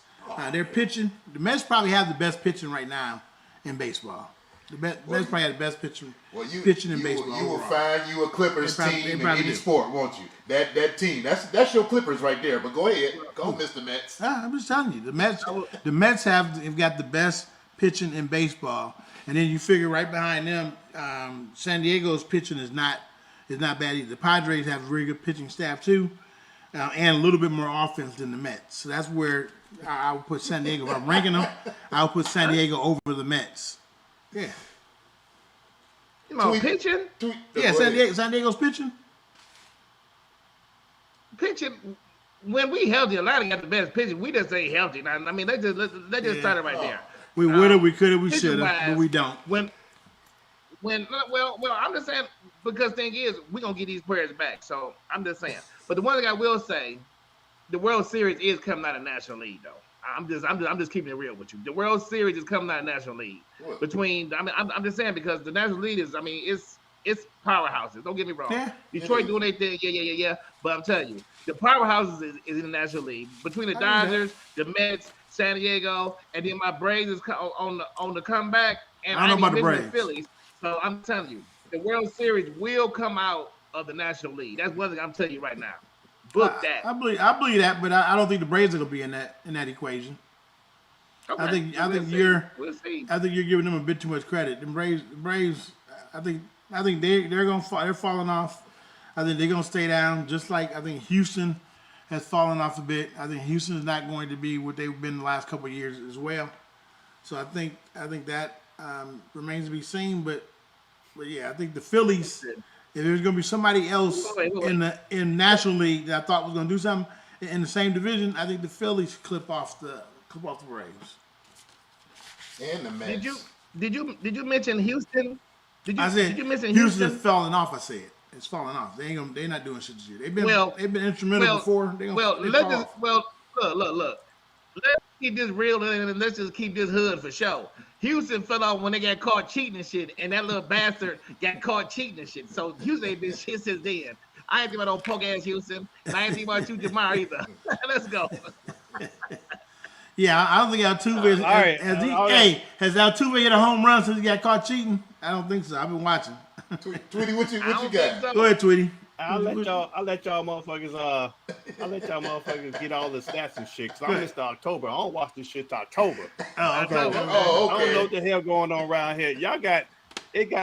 they're pitching. The Mets probably have the best pitching right now in baseball. The Mets probably have the best pitching in baseball. You will find you a Clippers team in any do. sport, won't you? That team, that's your Clippers right there. But go ahead, go, Mr. Mets. I'm just telling you, the Mets have got the best pitching in baseball, and then you figure right behind them, San Diego's pitching is not bad either. The Padres have a very good pitching staff too, and a little bit more offense than the Mets. So that's where I would put San Diego. If I'm ranking them, I would put San Diego over the Mets. Yeah. Pitching? Yeah, San Diego's pitching. Pitching. When we healthy, Atlanta got the best pitching. We just ain't healthy. Now, I mean, they just started right there. We woulda, we coulda, we shoulda, but we don't. Well, I'm just saying because thing is, we gonna get these players back. So I'm just saying. But the one thing I will say, the World Series is coming out of National League, though. I'm just keeping it real with you. The World Series is coming out of National League. What? I'm just saying because the National League is, it's powerhouses. Don't get me wrong. Yeah. Detroit doing their thing, yeah. But I'm telling you, the powerhouses is in the National League. Between the Dodgers, the Mets, San Diego, and then my Braves is on the comeback. And I don't know about the Braves. The Phillies. So I'm telling you, the World Series will come out of the National League. That's one thing I'm telling you right now. Book that. I believe that, but I don't think the Braves are gonna be in that equation. Okay. I think We'll see. I think you're giving them a bit too much credit. The Braves, I think they're falling off. I think they're gonna stay down, just like I think Houston has fallen off a bit. I think Houston is not going to be what they've been the last couple of years as well. So I think that remains to be seen. But yeah, I think the Phillies. If there's going to be somebody else in National League that I thought was going to do something in the same division, I think the Phillies clip off the Braves. And the Mets. Did you mention Houston? Did you mention Houston is falling off. I said it's falling off. They're not doing shit this year. They've been instrumental before. Look. Let's keep this real and let's just keep this hood for show. Houston fell off when they got caught cheating and shit, and that little bastard got caught cheating and shit. So Houston ain't been shit since then. I ain't thinking about no punk ass Houston, and I ain't thinking about you, Jamar, either. Let's go. Yeah, I don't think Altuve has Altuve hit a home run since he got caught cheating? I don't think so. I've been watching. Tweety, what you got? So. Go ahead, Tweety. I'll let y'all motherfuckers get all the stats and shit. Cause I missed October. I don't watch this shit till October. Oh, okay. Oh, I don't know okay. what the hell going on around here. Y'all got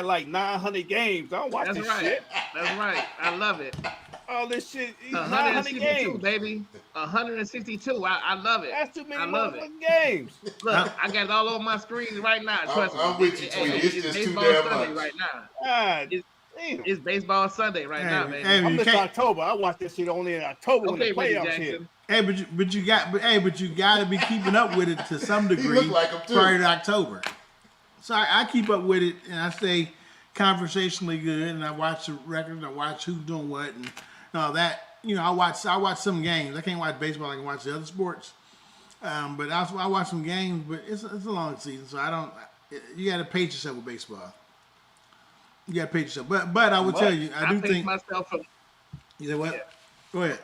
like 900 games. I don't watch That's this right. shit. That's right. I love it. All this shit, 900 162, games. baby. 162. I love it. That's too many I love it. motherfucking games. Look, I got it all over my screen right now. Trust me. I'm with you, Tweety. It's just too baseball damn Sunday much. right now. God damn. It's baseball Sunday right now, baby. Hey, I you missed can't- October. I watched this shit only in October when Okay, the Reggie playoffs hit. Jackson. Hey, but you got to be keeping up with it to some He degree look like him, too. prior to October. So I keep up with it, and I stay conversationally good, and I watch the records, I watch who's doing what, and all that. I watch some games. I can't watch baseball. I can watch the other sports, but I watch some games. But it's a long season, so I don't. You got to pace yourself with baseball. You got to pace yourself. But I will tell you, I do pace think. myself from. You know what? Yeah. Go ahead.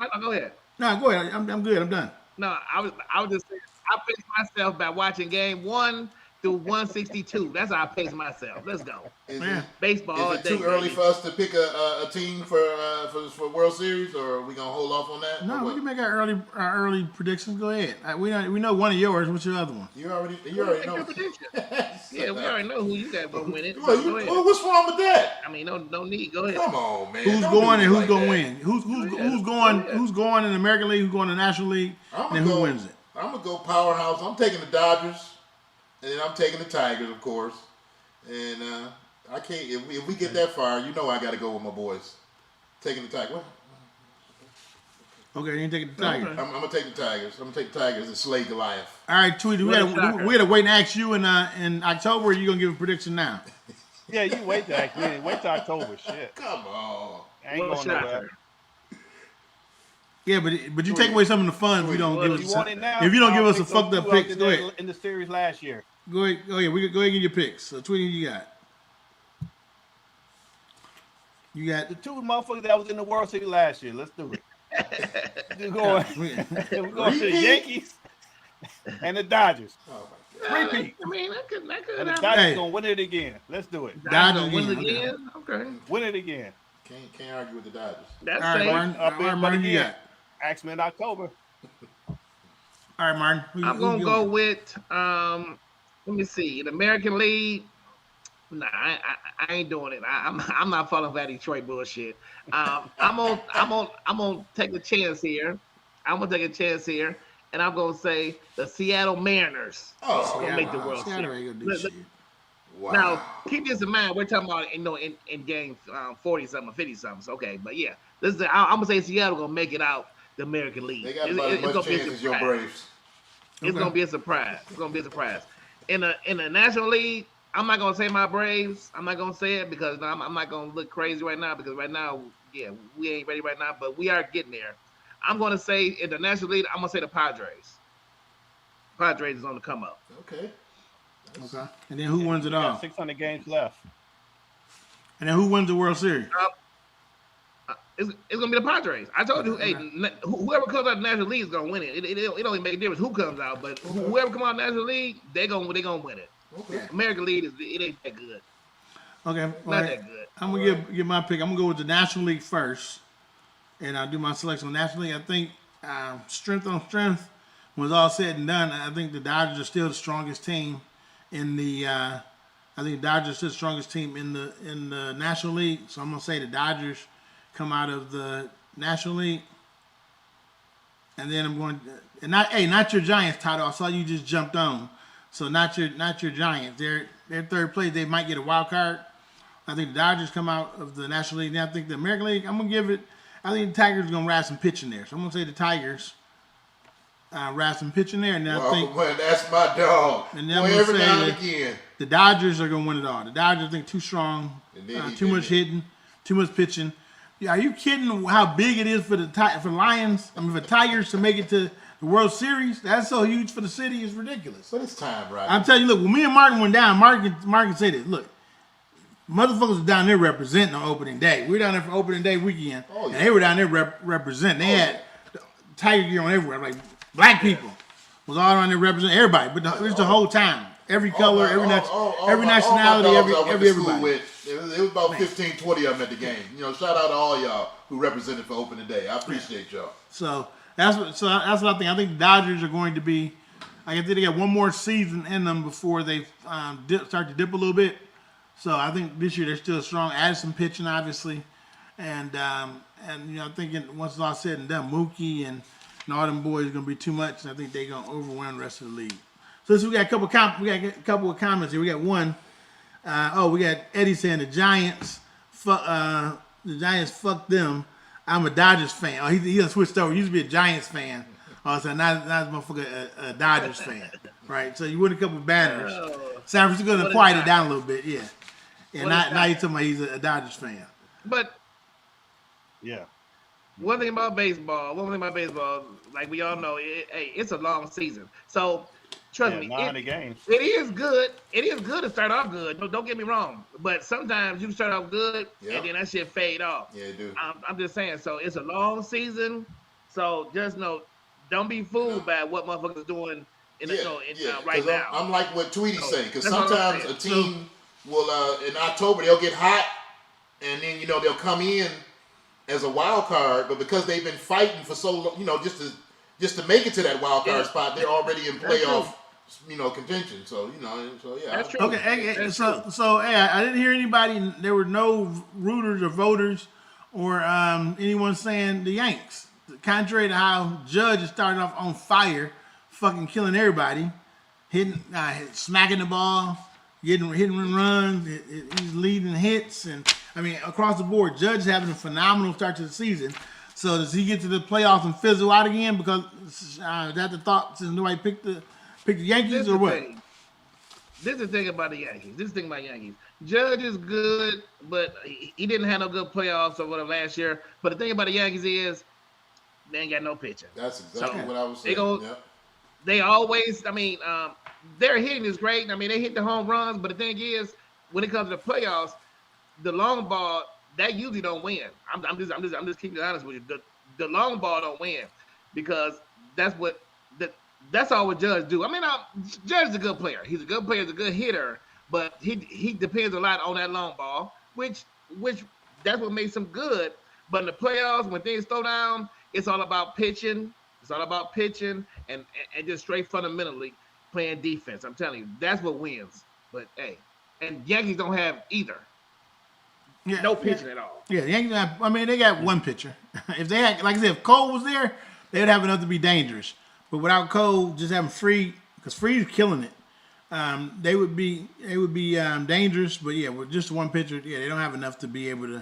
No, go ahead. No, go ahead. I'm good. I'm done. No, I was just saying, I paced myself by watching game 1, through 162. That's how I pace myself. Let's go. Is Yeah. it, Baseball all is it day. too early baby. for us to pick a team for World Series, or are we gonna hold off on that? No, Or we what? can make our early predictions. Go ahead. We know one of yours. What's your other one? You already Make know. your prediction. Yeah, we already know who you got gonna win it. Well, So go ahead. what's wrong with that? I mean, no need. Go ahead. Come on, man. Who's Don't going do and me who's like gonna that. win? Who's Yeah, going? yeah. Who's going in the American League? Who's going in the National League? I'm And gonna who go. wins it? I'm gonna go powerhouse. I'm taking the Dodgers, and then I'm taking the Tigers, of course. And I can't. If we get that far, you know I got to go with my boys. Taking the Tigers. Okay, you taking the Tigers. Okay. I'm gonna take the Tigers. I'm gonna take the Tigers and slay Goliath. All right, Tweety, we What a gotta shocker. wait and ask you in October. Or you gonna give a prediction now? Yeah, you wait till October. Shit, Come on. I ain't What a going nowhere. shocker. Yeah, but you take away some of the fun if you don't give You us. want it now? If you don't give I'll us a pick those fucked up two picks, out go there ahead. in the series last year. Go ahead. We go ahead and get your picks. So Tweety, you got. You got. The two motherfuckers that was in the World Series last year. Let's do it. We're going to the Yankees and the Dodgers. Oh my God. Repeat. I mean, that could And the happen. Dodgers Hey. gonna win it again. Let's do it. Dodgers Dodgers win again. again. Okay. Win it again. Can't argue with the Dodgers. That's All right, safe. Martin. Up All in, right, but Martin, you again, got. Ask me in October. All right, Martin. I'm gonna go with let me see, in American League. Nah, I ain't doing it. I'm not falling for that Detroit bullshit. I'm gonna take a chance here. I'm gonna take a chance here, and I'm gonna say the Seattle Mariners Oh, gonna make the World Seattle Series. ain't gonna do shit. wow. Now, keep this in mind. We're talking about in game 40 something, 50 something. So, okay, but yeah, this is I'm gonna say Seattle gonna make it out the American League. They got about as much chance as your Braves. It's Okay. gonna be a surprise. It's gonna be a surprise. In the National League, I'm not gonna say my Braves. I'm not gonna say it because I'm not gonna look crazy right now because right now, yeah, we ain't ready right now, but we are getting there. I'm gonna say in the National League, I'm gonna say the Padres. Padres is on the come up. Okay. Okay. And then who wins it all? 600 games left. And then who wins the World Series? It's gonna be the Padres. I told you, Okay. hey, whoever comes out of the National League is gonna win it. It don't even make a difference who comes out, but whoever comes out of the National League, they gonna win it. Okay. American League it ain't that good. Okay. All Not right. that good. I'm gonna give my pick. I'm gonna go with the National League first, and I'll do my selection on National League. I think strength on strength, when it's all said and done, I think the Dodgers are still the strongest team in the. I think the Dodgers are still the strongest team in the National League. So I'm gonna say the Dodgers come out of the National League, and then I'm going and not your Giants, Todd. I saw you just jumped on. So not your Giants. They're third place. They might get a wild card. I think the Dodgers come out of the National League. Then I think the American League, I'm going to give it, I think the Tigers are going to ride some pitch in there. So I'm going to say the Tigers ride some pitch in there. And then I think Well, that's my dog. And then Boy, I'm every gonna now say and again. the Dodgers are going to win it all. The Dodgers, I think, too strong, And then too much hitting, too much pitching. Yeah, are you kidding how big it is for the Lions, for the Tigers to make it to the World Series? That's so huge for the city. It's ridiculous. But it's time, right? I'm telling you, look, when me and Martin went down, Martin can say this. Look, motherfuckers are down there representing on opening day. We were down there for opening day weekend, Oh, yeah. and they were down there representing. They had Tiger gear on everywhere. Like black people was all around there representing everybody, but it was the whole town, every color, every nationality, everybody. It was about 15, 20 of them at the game. You know, shout out to all y'all who represented for opening day. I appreciate y'all. So that's what I think. I think the Dodgers are going to be. I think they got one more season in them before they start to dip a little bit. So I think this year they're still strong. Added some pitching, obviously, and you know, I'm thinking once it's all said and done, Mookie and all them boys are going to be too much. And I think they're going to overwhelm the rest of the league. So we got a couple of comments here. We got one. We got Eddie saying the Giants fuck them. I'm a Dodgers fan. Oh, he done switched over. He used to be a Giants fan. Oh, so now motherfucker a Dodgers fan, right? So you win a couple of banners. San Francisco gonna quiet it down a little bit, yeah. And now he's talking about he's a Dodgers fan. But Yeah. one thing about baseball, like we all know, it's a long season. So trust me, 900 games. it is good. It is good to start off good. Don't get me wrong. But sometimes you start off good Yeah. and then that shit fade off. Yeah, dude. I'm just saying. So it's a long season. So just know, don't be fooled by what motherfuckers doing in, Yeah, right because now. I'm like what Tweety So, saying. Because that's all I'm sometimes saying. a team will in October they'll get hot, and then they'll come in as a wild card, but because they've been fighting for so long, just to make it to that wild card Yeah, spot, they're already in that's true. playoff, contention. So yeah. That's true. Okay, hey, That's so true. so hey, I didn't hear anybody. There were no rooters or voters or anyone saying the Yanks. Contrary to how Judge is starting off on fire, fucking killing everybody, smacking the ball, hitting and runs. He's leading hits, and I mean across the board. Judge is having a phenomenal start to the season. So does he get to the playoffs and fizzle out again? Because is that the thought since nobody picked the This Yankees is or the what? thing. This is the thing about the Yankees. This is the thing about Yankees. Judge is good, but he didn't have no good playoffs or whatever last year. But the thing about the Yankees is they ain't got no pitching. That's exactly So what I was they saying. go. Yep. They always. I mean, their hitting is great. I mean, they hit the home runs. But the thing is, when it comes to the playoffs, the long ball that usually don't win. I'm just keeping it honest with you. The long ball don't win because that's what the that's all what Judge do. I mean, Judge is a good player. He's a good player. He's a good hitter, but he depends a lot on that long ball, which that's what makes him good. But in the playoffs, when things slow down, it's all about pitching. It's all about pitching and just straight fundamentally playing defense. I'm telling you, that's what wins. But hey, and Yankees don't have either. Yeah, No pitching at all. Yeah, the Yankees. I mean, they got one pitcher. If they had, like I said, if Cole was there, they'd have enough to be dangerous. But without Cole, just having Freed, because Freed's killing it, they would be dangerous. But yeah, with just one pitcher, yeah, they don't have enough to be able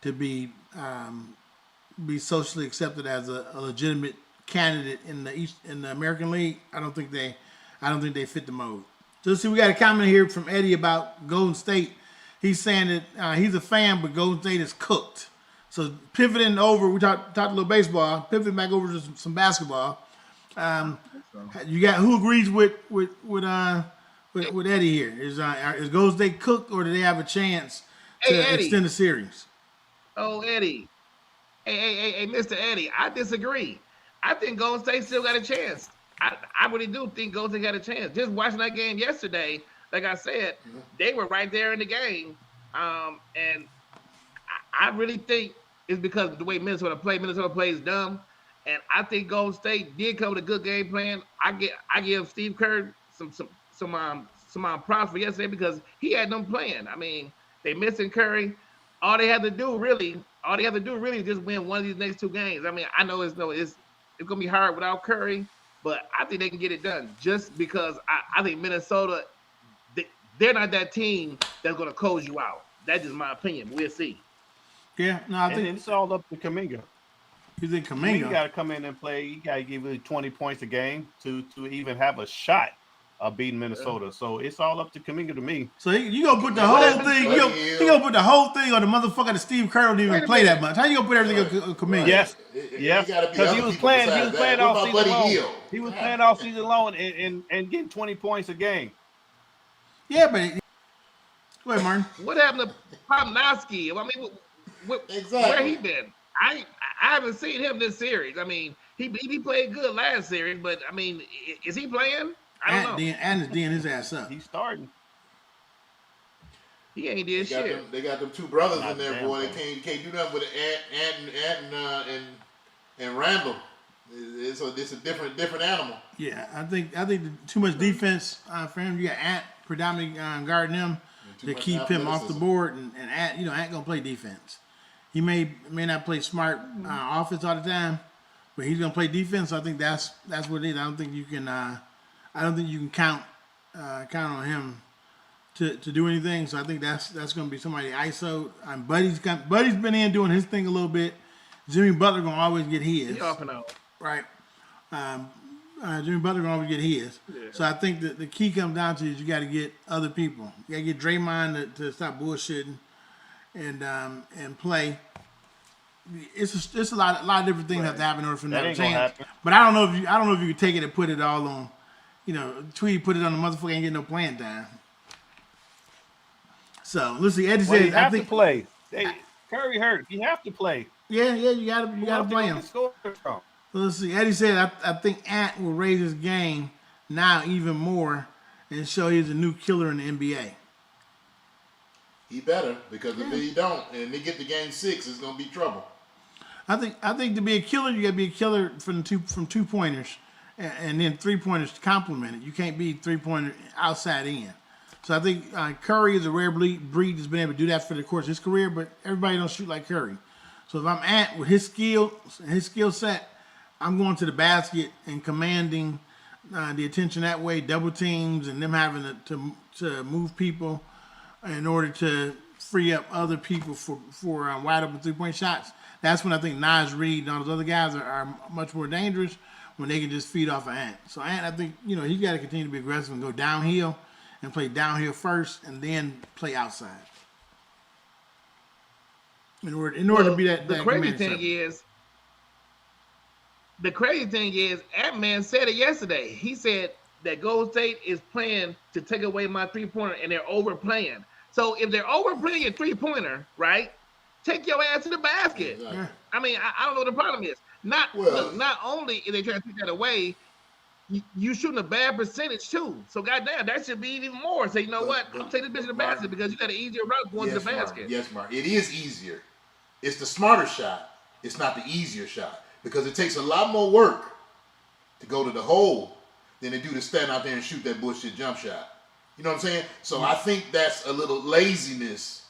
to be socially accepted as a legitimate candidate in the American League. I don't think they fit the mold. So let's see, we got a comment here from Eddie about Golden State. He's saying that he's a fan, but Golden State is cooked. So pivoting over, we talked a little baseball. Pivoting back over to some basketball. You got who agrees with Eddie here? Is Golden State cooked, or do they have a chance to Hey, Eddie. extend the series? Oh, Eddie. Hey, Mr. Eddie, I disagree. I think Golden State still got a chance. I really do think Golden State got a chance. Just watching that game yesterday, like I said, they were right there in the game. And I really think it's because of the way Minnesota plays dumb. And I think Golden State did come with a good game plan. I give Steve Kerr some props for yesterday because he had them playing. I mean, they missing Curry. All they have to do really is just win one of these next two games. I mean, I know it's gonna be hard without Curry, but I think they can get it done just because I think Minnesota, they're not that team that's gonna close you out. That's just my opinion. We'll see. Yeah, no, I think it's all up to Kuminga. you think Kuminga Kuminga. got to come in and play. You got to give you 20 points a game to even have a shot of beating Minnesota. So it's all up to Kuminga to me. So you gonna put the whole thing? You gonna put the whole thing on the motherfucker that Steve Kerr don't even play that much? How you gonna put everything on Kuminga? Yes, Yes, because he was playing all season long. Hill. He was playing all season long and getting 20 points a game. Yeah, but go ahead, Martin. What happened to Pomnowski? I mean, where he been? I haven't seen him this series. I mean, he played good last series, but I mean, is he playing? I don't know. And is D'ing his ass up. He's starting. He ain't did shit. They got them two brothers Not in there, damn boy. They thing. can't do nothing with Ant and Randall. It's a different animal. Yeah, I think too much defense for him. You got Ant predominantly guarding him to much keep him off the athleticism. board, and Ant gonna play defense. He may not play smart offense all the time, but he's gonna play defense. So I think that's what it is. I don't think you can count on him to do anything. So I think that's gonna be somebody ISO. Buddy's been in doing his thing a little bit. Jimmy Butler gonna always get his. He off and on. Right. Jimmy Butler gonna always get his. Yeah. So I think that the key comes down to is you got to get other people. You got to get Draymond to stop bullshitting and play. It's a lot of different things have to happen in order for That them ain't to gonna change. happen. But I don't know if you could take it and put it all on. Tweety put it on the motherfucker ain't getting no playing time. So let's see. Eddie Well, says you have I think to play. Curry hurt. You have to play. yeah you gotta play him. Score from. Let's see. Eddie said, I think Ant will raise his game now even more and show he's a new killer in the NBA. He better, because if he don't, and they get to game 6, it's gonna be trouble. I think to be a killer, you got to be a killer from 2-pointers, and then 3-pointers to complement it. You can't be 3-pointer outside in. So I think Curry is a rare breed that's been able to do that for the course of his career, but everybody don't shoot like Curry. So if I'm Ant with his skill set, I'm going to the basket and commanding the attention that way, double teams, and them having to move people in order to free up other people for wide open 3-point shots. That's when I think Naz Reid and all those other guys are much more dangerous when they can just feed off of Ant. So Ant, I think, he's got to continue to be aggressive and go downhill and play downhill first and then play outside. In order to be that. The crazy thing is, Ant-Man said it yesterday. He said that Golden State is playing to take away my 3-pointer, and they're overplaying. So if they're overplaying a 3-pointer, right? Take your ass to the basket. Exactly. I mean, I don't know what the problem is. Not only is they trying to take that away, you shooting a bad percentage too. So goddamn, that should be even more. Say, you know what? I'm taking this bitch to the basket because you got an easier route going to the basket. Yes, Mark. It is easier. It's the smarter shot. It's not the easier shot, because it takes a lot more work to go to the hole than it do to stand out there and shoot that bullshit jump shot. You know what I'm saying? So I think that's a little laziness.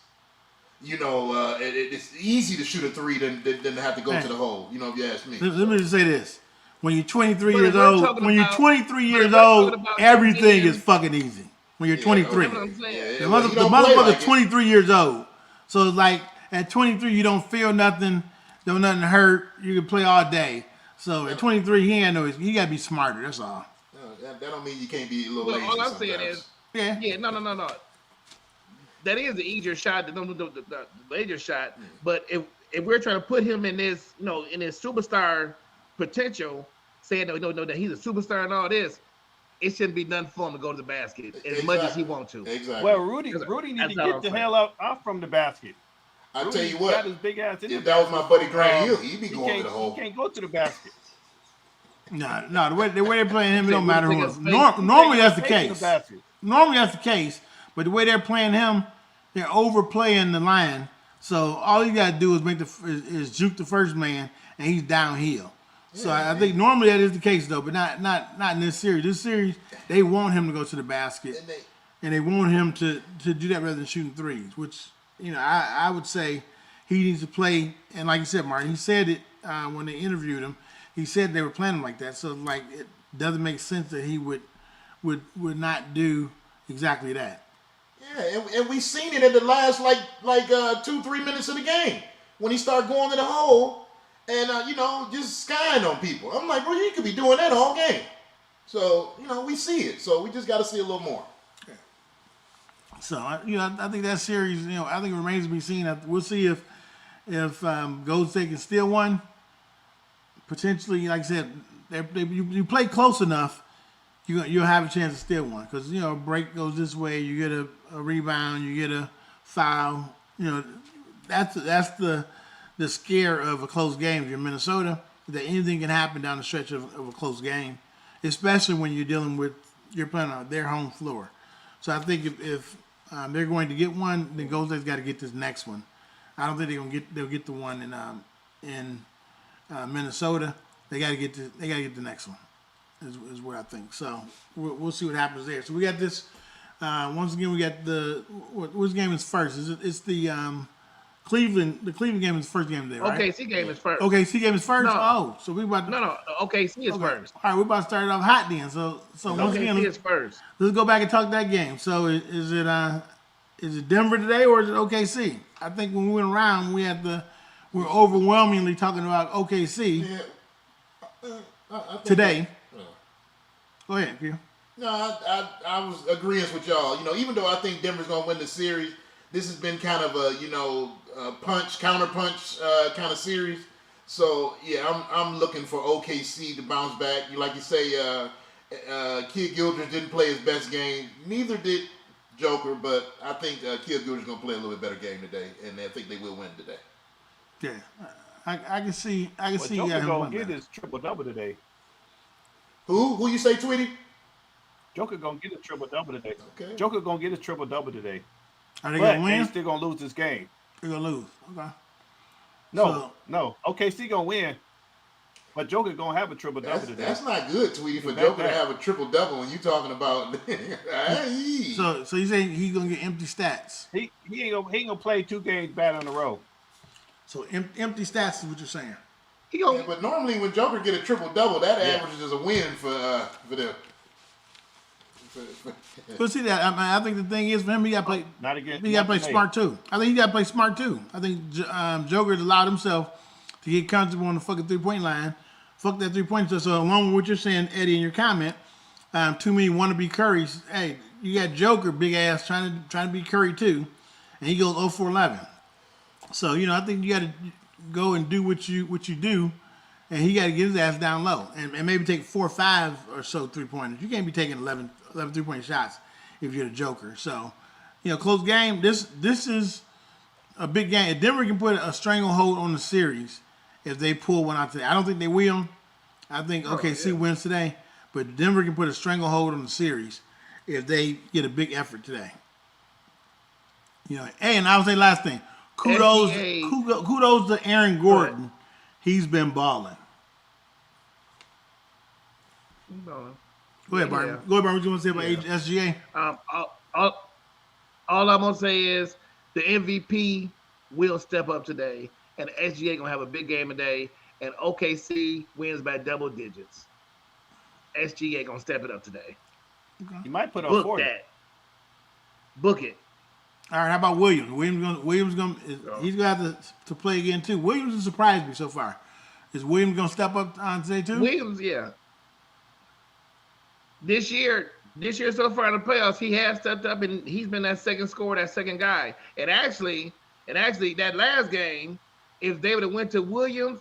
It's easy to shoot a 3 than to have to go to the hole. If you ask me. Let me just say this: when you're 23 years old, everything is fucking easy. When you're 23, the motherfucker's 23 years old. So it's like at 23, you don't feel nothing, don't nothing hurt. You can play all day. So at 23, he got to be smarter. That's all. That don't mean you can't be a little lazy. All I'm sometimes. saying is, no. That is the easier shot, the later shot. But if we're trying to put him in this, in his superstar potential, saying that he's a superstar and all this, it shouldn't be done for him to go to the basket as much as he wants to. Exactly. Well, Rudy needs to get the hell out from the basket. I tell you what, got his big ass in if that was my buddy Grant Hill, he'd be going to the hole. He can't go to the basket. No, the way they're playing him, it don't matter who. Normally that's the case. Normally that's the case, but the way they're playing him, they're overplaying the line. So all you got to do is juke the first man, and he's downhill. So I think normally that is the case though, but not in this series. This series they want him to go to the basket, and they want him to do that rather than shooting threes. Which I would say he needs to play. And like you said, Martin, he said it when they interviewed him. He said they were playing him like that. So like it doesn't make sense that he would not do exactly that. Yeah, and we seen it in the last like 2-3 minutes of the game when he started going to the hole and just skying on people. I'm like, bro, you could be doing that all game. So we see it. So we just got to see a little more. So I think that series, I think it remains to be seen. We'll see if Golden State can steal one. Potentially, like I said, you play close enough, you'll have a chance to steal one because a break goes this way, you get a rebound, you get a foul. That's the scare of a close game. If you're Minnesota, that anything can happen down the stretch of a close game, especially when you're playing on their home floor. So I think if they're going to get one, then Golden State's got to get this next one. I don't think they'll get the one in Minnesota. They got to get the next one. Is what I think. So we'll see what happens there. So we got this. Once again, we got which game is first? It's the Cleveland. The Cleveland game is the first game today, right? OKC game is first. OKC game is first. No. Oh, so we about to, No. OKC is first. All right, we're about to start it off hot then. So once again, OKC is first. Let's go back and talk that game. So is it Denver today or is it OKC? I think when we went around, we're overwhelmingly talking about OKC today. Go ahead, Q. No, I was agreeing with y'all. Even though I think Denver's gonna win the series, this has been kind of a counter punch kind of series. So yeah, I'm looking for OKC to bounce back. Like you say, Kid Gilders didn't play his best game. Neither did Joker, but I think Kid Gilders gonna play a little bit better game today, and I think they will win today. Yeah, I can see. Joker gonna get his triple double today. Who you say, Tweety? Joker gonna get a triple double today. Okay. Joker gonna get a triple double today. Are they But gonna they win? still gonna lose this game. They're gonna lose. Okay. No. OKC gonna win, but Joker gonna have a triple double today. That's not good, Tweety, for back Joker to that. have a triple double when you talking about. So you saying he's gonna get empty stats? He ain't gonna play 2 games bad in a row. So empty stats is what you're saying. He gonna, But normally when Joker get a triple double, that Yeah. averages as a win for them. But see that I think the thing is for him, he got to play. Not again. He got to play smart too. I think he got to play smart too. I think Joker's allowed himself to get comfortable on the fucking 3-point line. Fuck that 3-point. So along with what you're saying, Eddie, in your comment, too many wannabe Currys. Hey, you got Joker, big ass, trying to be Curry too, and he goes 0 for 11. So I think you got to go and do what you do, and he got to get his ass down low and maybe take 4 or 5 or so 3-pointers. You can't be taking 11 3-point shots if you're the Joker. So, close game. This is a big game. If Denver can put a stranglehold on the series, if they pull one out today, I don't think they will. I think OKC wins today, but Denver can put a stranglehold on the series if they get a big effort today. And I would say last thing, kudos to Aaron Gordon. He's been balling. no. Go ahead, Barton. Yeah. Go ahead, Barton. What you want to say about SGA? All I'm gonna say is the MVP will step up today, and SGA gonna have a big game today, and OKC wins by double digits. SGA gonna step it up today. He might put on Book 40. that. Book it. All right, how about Williams? He's gonna have to play again too. Williams has surprised me so far. Is Williams gonna step up on today too? Williams, yeah. This year so far in the playoffs, he has stepped up and he's been that second scorer, that second guy. And actually, that last game, if they would have went to Williams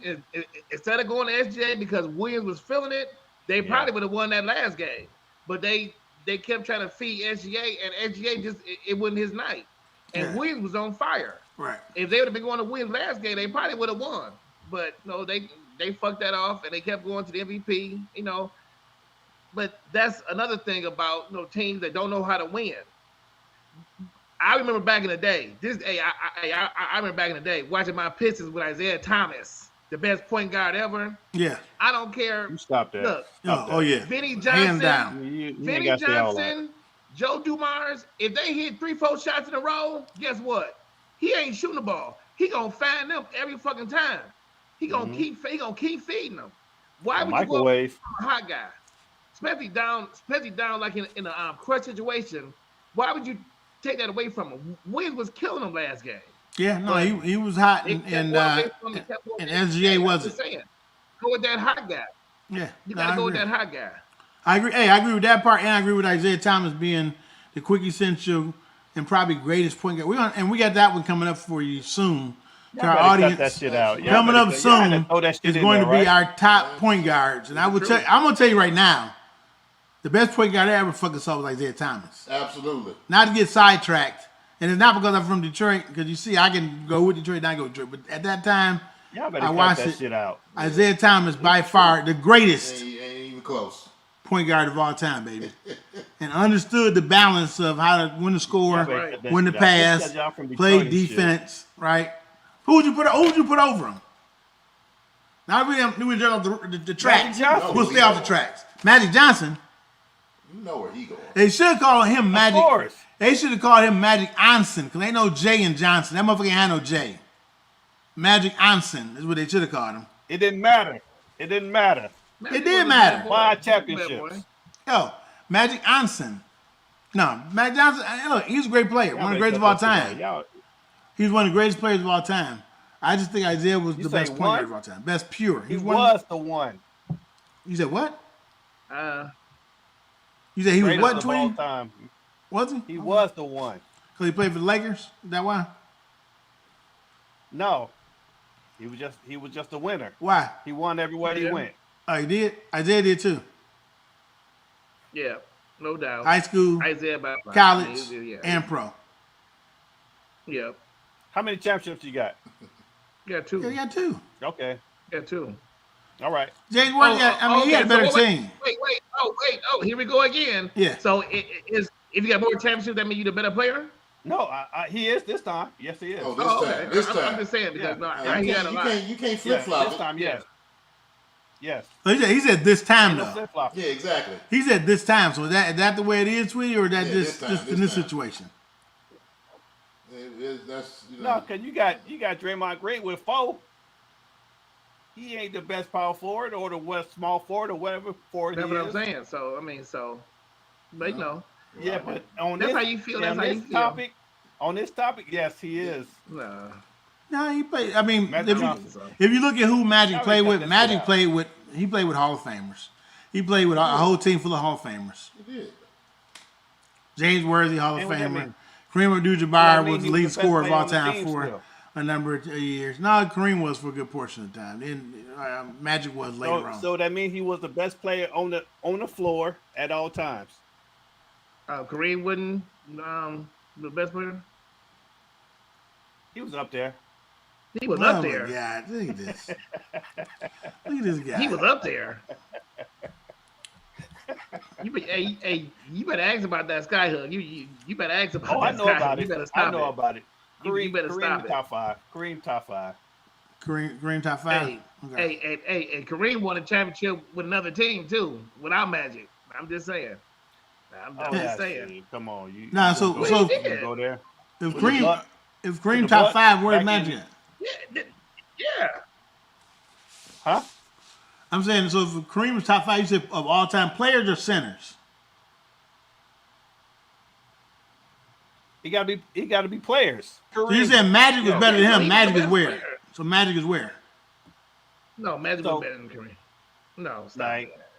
instead of going to SGA because Williams was feeling it, they probably would have won that last game. But they kept trying to feed SGA, and SGA just it wasn't his night. And Williams was on fire. Right. If they would have been going to Williams last game, they probably would have won. But no, they fucked that off and they kept going to the MVP. But that's another thing about teams that don't know how to win. I remember back in the day. I remember back in the day watching my Pistons with Isaiah Thomas, the best point guard ever. Yeah. I don't care. You stop that. Look, Stop that. Oh yeah. Vinny Hands Johnson, down. You ain't Vinny gotta say all that. Johnson, Joe Dumars. If they hit 3-4 shots in a row, guess what? He ain't shooting the ball. He gonna find them every fucking time. He gonna keep feeding them. Why would Microwave. you go a hot guy? Especially down like in a clutch situation. Why would you take that away from him? Williams was killing him last game. Yeah, no, he was hot, and SGA wasn't. Saying, go with that hot guy. Yeah, You gotta go with that hot guy. I agree. Hey, I agree with that part, and I agree with Isaiah Thomas being the quick essential and probably greatest point guard. We got that one coming up for you soon. To our audience, cut that shit out. coming up soon is going to be our top point guards, and I'm gonna tell you right now, the best point guard I ever fucking saw was Isaiah Thomas. Absolutely. Not to get sidetracked, and it's not because I'm from Detroit. Because you see, I can go with Detroit, not go with Detroit. But at that time, Y'all better I cut watched that it. shit out. Isaiah Thomas, by far the greatest Ain't even close. point guard of all time, baby, and understood the balance of how to win the score, Right. win the pass, Y'all from Detroit play and shit. defense, right? Who would you put over him? Not really. We would off the track. Magic Johnson. We'll stay off the tracks. Magic Johnson. You know where he going. They should have called him Magic. Of course. They should have called him Magic Anson because ain't no J in Johnson. That motherfucker ain't had no J. Magic Anson is what they should have called him. It didn't matter. It didn't matter. It did matter. 5 championships. Yo, Magic Anson. No, Magic Johnson. Look, he's a great player. One of the greatest of all time. He's one of the greatest players of all time. I just think Isaiah was the best point guard of all time. Best pure. He was the one. You said what? You said He he was what, all Tweety? time. Was he? He was the one. Because he played for the Lakers? Is that why? No. He was just a winner. Why? He won everywhere he went. Oh, he did? Isaiah did too. Yeah, no doubt. High school, Isaiah by college, yeah. and pro. Yeah. How many championships you got? Yeah, two. Yeah, he got two. Okay. Yeah, two. All right. James Worthy, he had a better team. Wait. Oh wait, here we go again. Yeah. So is if you got more championships, that means you're the better player. No, he is this time. Yes, he is. Oh, this Oh, time. okay. This I'm time. just saying because Yeah. no, You I hear that can't, a you lot. can't, you can't Yeah, flip flop this it. time, yes. Yes. So he said this time Ain't no though. flip flop. Yeah, exactly. He said this time. So is that the way it is, Tweety, or is that Yeah, just this time, just in this this time. situation? That's No, because you got Draymond Green with 4. He ain't the best power forward or the West small forward or whatever forward That's he what I'm is. saying. So I mean, but you know, Yeah, but on That's this, how you feel, on that's how this you feel. topic, on this topic, yes, he is. nah. No, he played. I mean, Magic if Johnson. you look at who Magic Sorry, played cut with, that Magic shit out. played with. He played with Hall of Famers. He played with a whole team full of Hall of Famers. He did. James Worthy, Hall of And what that Famer. mean? Kareem That Abdul-Jabbar mean was the he lead was the best scorer of player all on the time team for still. a number of years. No, Kareem was for a good portion of the time. Then Magic was later on. So that means he was the best player on the floor at all times. Kareem Wooden, the best player. He was up there. He was Oh up my there. God, look at this. Look at this guy. He was up there. You better ask about that sky hook. You better ask about Oh, I that know sky about hook. You it. better I stop know it. about it. You better Kareem stop it. top 5. Kareem top 5. Kareem top 5. Hey, Okay. and Kareem won a championship with another team too, without Magic. I'm just saying. I'm Oh, just yeah, saying. shit. Come on, you. Nah, you so- gonna so- go, you gonna go there. If With the Kareem, Bucks- if Kareem the top Bucks 5, where's back Magic in- at? Yeah. Huh? I'm saying, so if Kareem was top 5, you said of all time players or centers? He gotta be players. So you said Magic was better than so him. he's Magic the is best where? player. So Magic is where? No, Magic So- was better than Kareem. No, stop Like, that.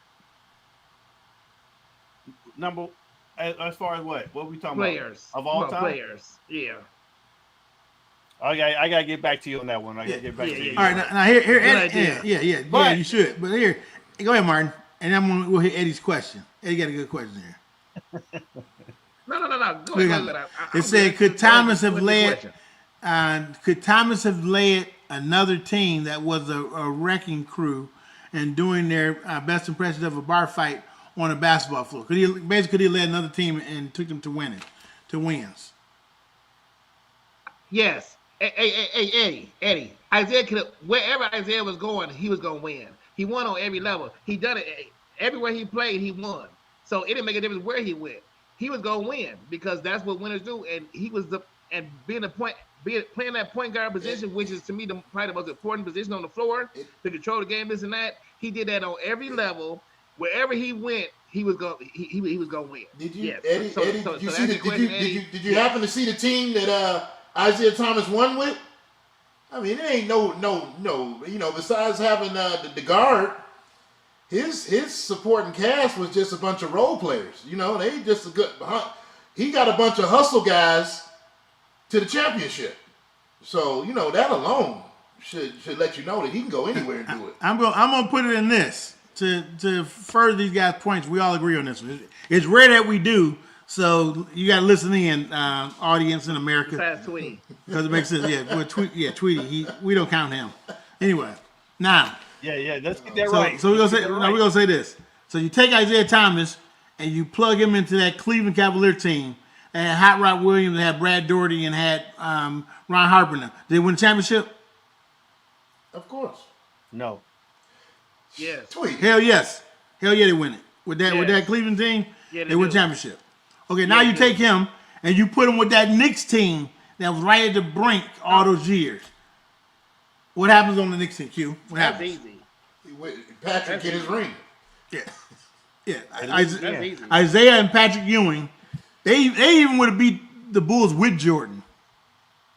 number as far as what we talking Players about of all No, time. Players, yeah. Okay, I gotta get back to you on that one. I gotta get back to you. All right, now here, Good Eddie, idea. yeah, But- you should. But here, go ahead, Martin, and we'll hit Eddie's question. Eddie got a good question here. No. Go Look, ahead. it said, could Thomas have led? Question. Could Thomas have led another team that was a wrecking crew and doing their best impressions of a bar fight on a basketball floor? Could he led another team and took them to wins? Yes. Hey, Eddie. Isaiah could have, wherever Isaiah was going, he was gonna win. He won on every level. He done it everywhere he played. He won. So it didn't make a difference where he went. He was gonna win because that's what winners do. And he was playing that point guard position, which is to me probably the most important position on the floor to control the game, this and that. He did that on every level. Wherever he went, he was gonna win. Did you, Yes. Eddie? So Eddie, to did you answer see your question, Eddie, did you happen to see the team that Isaiah Thomas won with? I mean, it ain't no. You know, besides having the guard, his supporting cast was just a bunch of role players. You know, they just a good. He got a bunch of hustle guys to the championship. So you know that alone should let you know that he can go anywhere and do it. I'm gonna put it in this to further these guys' points. We all agree on this one. It's rare that we do, so you got to listen in, audience in America, besides Tweety. because it makes sense. Yeah, well, Tweety, we don't count him. Anyway, now, Yeah, let's get that right. so we're Let's gonna get say that now we're gonna say this. So you take Isaiah Thomas and you plug him into that Cleveland Cavalier team, and had Hot Rod Williams, and had Brad Doherty, and had Ron Harper. Now, did they win the championship? Of course. No. Yes. Tweet. Hell yes. Hell yeah, they win it. With that Yes. Cleveland team, Yeah, they win do. championship. Okay, now Yeah, you they take him and you put him with that Knicks team that was right at the brink all those years. What happens on the Knicks team, Q? What That's happens? easy. Patrick get his ring. Yeah. Yeah. That's easy. Isaiah and Patrick Ewing, they even would have beat the Bulls with Jordan.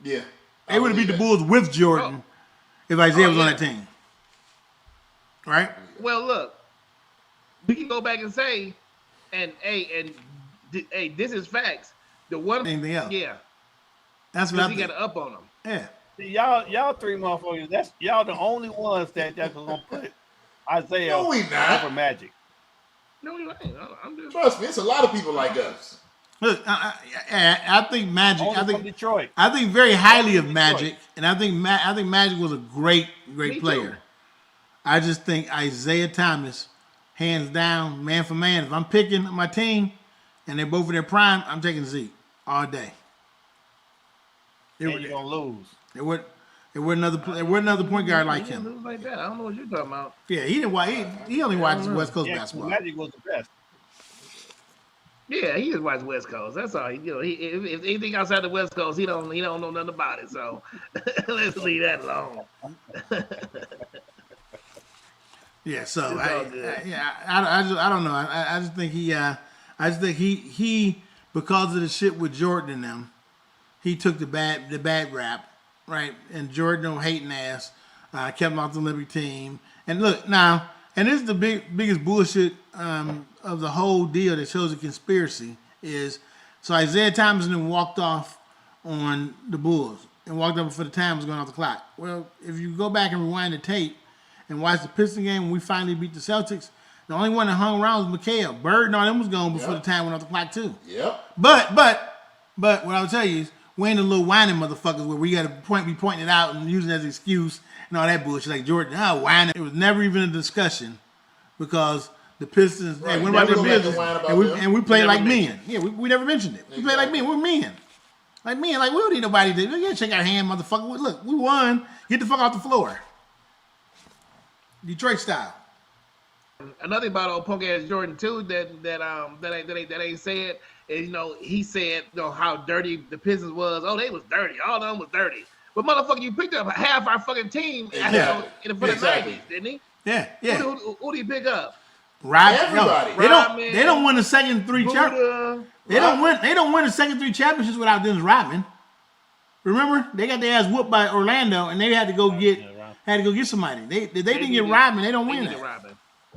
Yeah. They would have beat the Bulls with Jordan if Isaiah was on yeah. that team. Right? Well, look, we can go back and say, this is facts. The one, Anything else? yeah, That's what I because he think. got an up on him. Yeah. See, y'all three motherfuckers. That's y'all the only ones that's gonna put Isaiah No, we not. over Magic. No, you ain't. I'm just. Trust me, it's a lot of people like us. Look, I think Magic. Only I from think Detroit. I think very highly of Detroit. Magic, and I think Magic was a great Me too. player. I just think Isaiah Thomas hands down, man for man. If I'm picking my team and they're both in their prime, I'm taking Zeke all day. And you're gonna lose. There wasn't another point guard like He didn't him. lose like that. I don't know what you're talking about. Yeah, he didn't watch. He only watches West Coast Yeah, basketball. Magic was the best. Yeah, he just watches West Coast. That's all. If anything outside the West Coast, he don't know nothing about it. So let's leave that alone. Yeah, so It's all good. I don't know. I just think he because of the shit with Jordan and them, he took the bad rap, right? And Jordan, no hating ass, kept him off the Olympic team. And look now, and this is the biggest bullshit of the whole deal that shows a conspiracy is so Isaiah Thomas then walked off on the Bulls and walked up before the time was going off the clock. Well, if you go back and rewind the tape and watch the Piston game when we finally beat the Celtics, the only one that hung around was McHale. Bird and all them was gone before the time went off the clock too. Yep. But what I would tell you is we ain't the little whining motherfuckers where we got to be pointing it out and using it as an excuse and all that bullshit like Jordan. Whining. It was never even a discussion because the Pistons went about their business and we played like men. Yeah, we never mentioned it. We played like men. We're men. Like men. Like we don't need nobody to. We gotta shake our hand, motherfucker. Look, we won. Get the fuck off the floor. Detroit style. Another thing about old punk ass Jordan too that ain't said is he said how dirty the Pistons was. Oh, they was dirty. All of them was dirty. But motherfucker, you picked up half our fucking team in the 90s, didn't he? Yeah. Who did he pick up? Everybody. They don't win the second three championships. They don't win the second three championships without Dennis Rodman. Remember, they got their ass whooped by Orlando, and they had to go get somebody. They didn't get Rodman. They don't win that.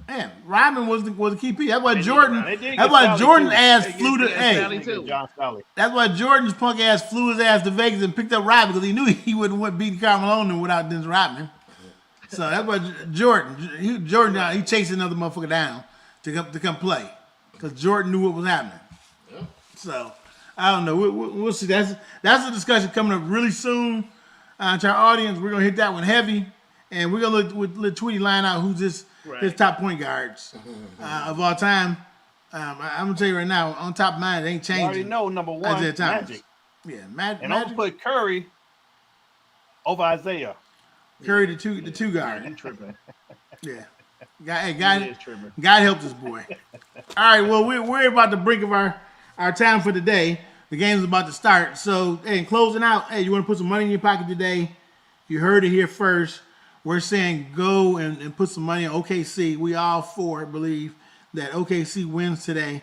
Man, Rodman was the key piece. That's why Jordan's ass flew to That's why Jordan's punk ass flew his ass to Vegas and picked up Rodman because he knew he wouldn't beat Carmelo without Dennis Rodman. So that's why Jordan he chased another motherfucker down to come play because Jordan knew what was happening. Yeah. So I don't know. We'll see. That's a discussion coming up really soon to our audience. We're gonna hit that one heavy, and we're gonna let Tweety line out who's his top point guards of all time. I'm gonna tell you right now, on top of mine, it ain't changing. You already know number one, Magic. Yeah, And Magic. I'm gonna put Curry over Isaiah. Curry the two guard. I'm tripping. Yeah. God help this boy. All right, well, we're about the brink of our time for today. The game's about to start. So, in closing out, you want to put some money in your pocket today? You heard it here first. We're saying go and put some money on OKC. We all believe that OKC wins today.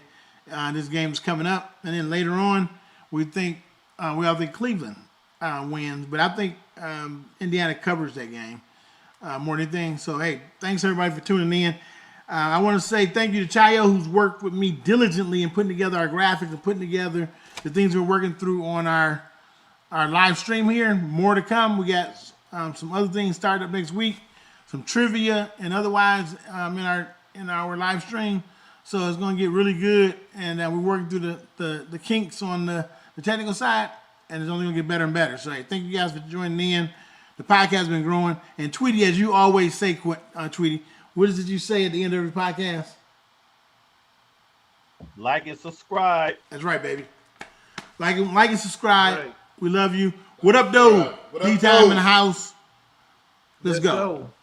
This game is coming up. And then later on, we all think Cleveland wins. But I think Indiana covers that game more than anything. So, hey, thanks everybody for tuning in. I want to say thank you to Chayo, who's worked with me diligently in putting together our graphics and putting together the things we're working through on our live stream here. More to come. We got some other things started up next week, some trivia and otherwise in our live stream. So it's going to get really good, and we're working through the kinks on the technical side, and it's only going to get better and better. So hey, thank you guys for joining in. The podcast has been growing. And Tweety, as you always say, Tweety, what is it you say at the end of every podcast? Like and subscribe. That's right, baby. Like and subscribe. Right. We love you. What up, though? D-Time in the house. Let's go.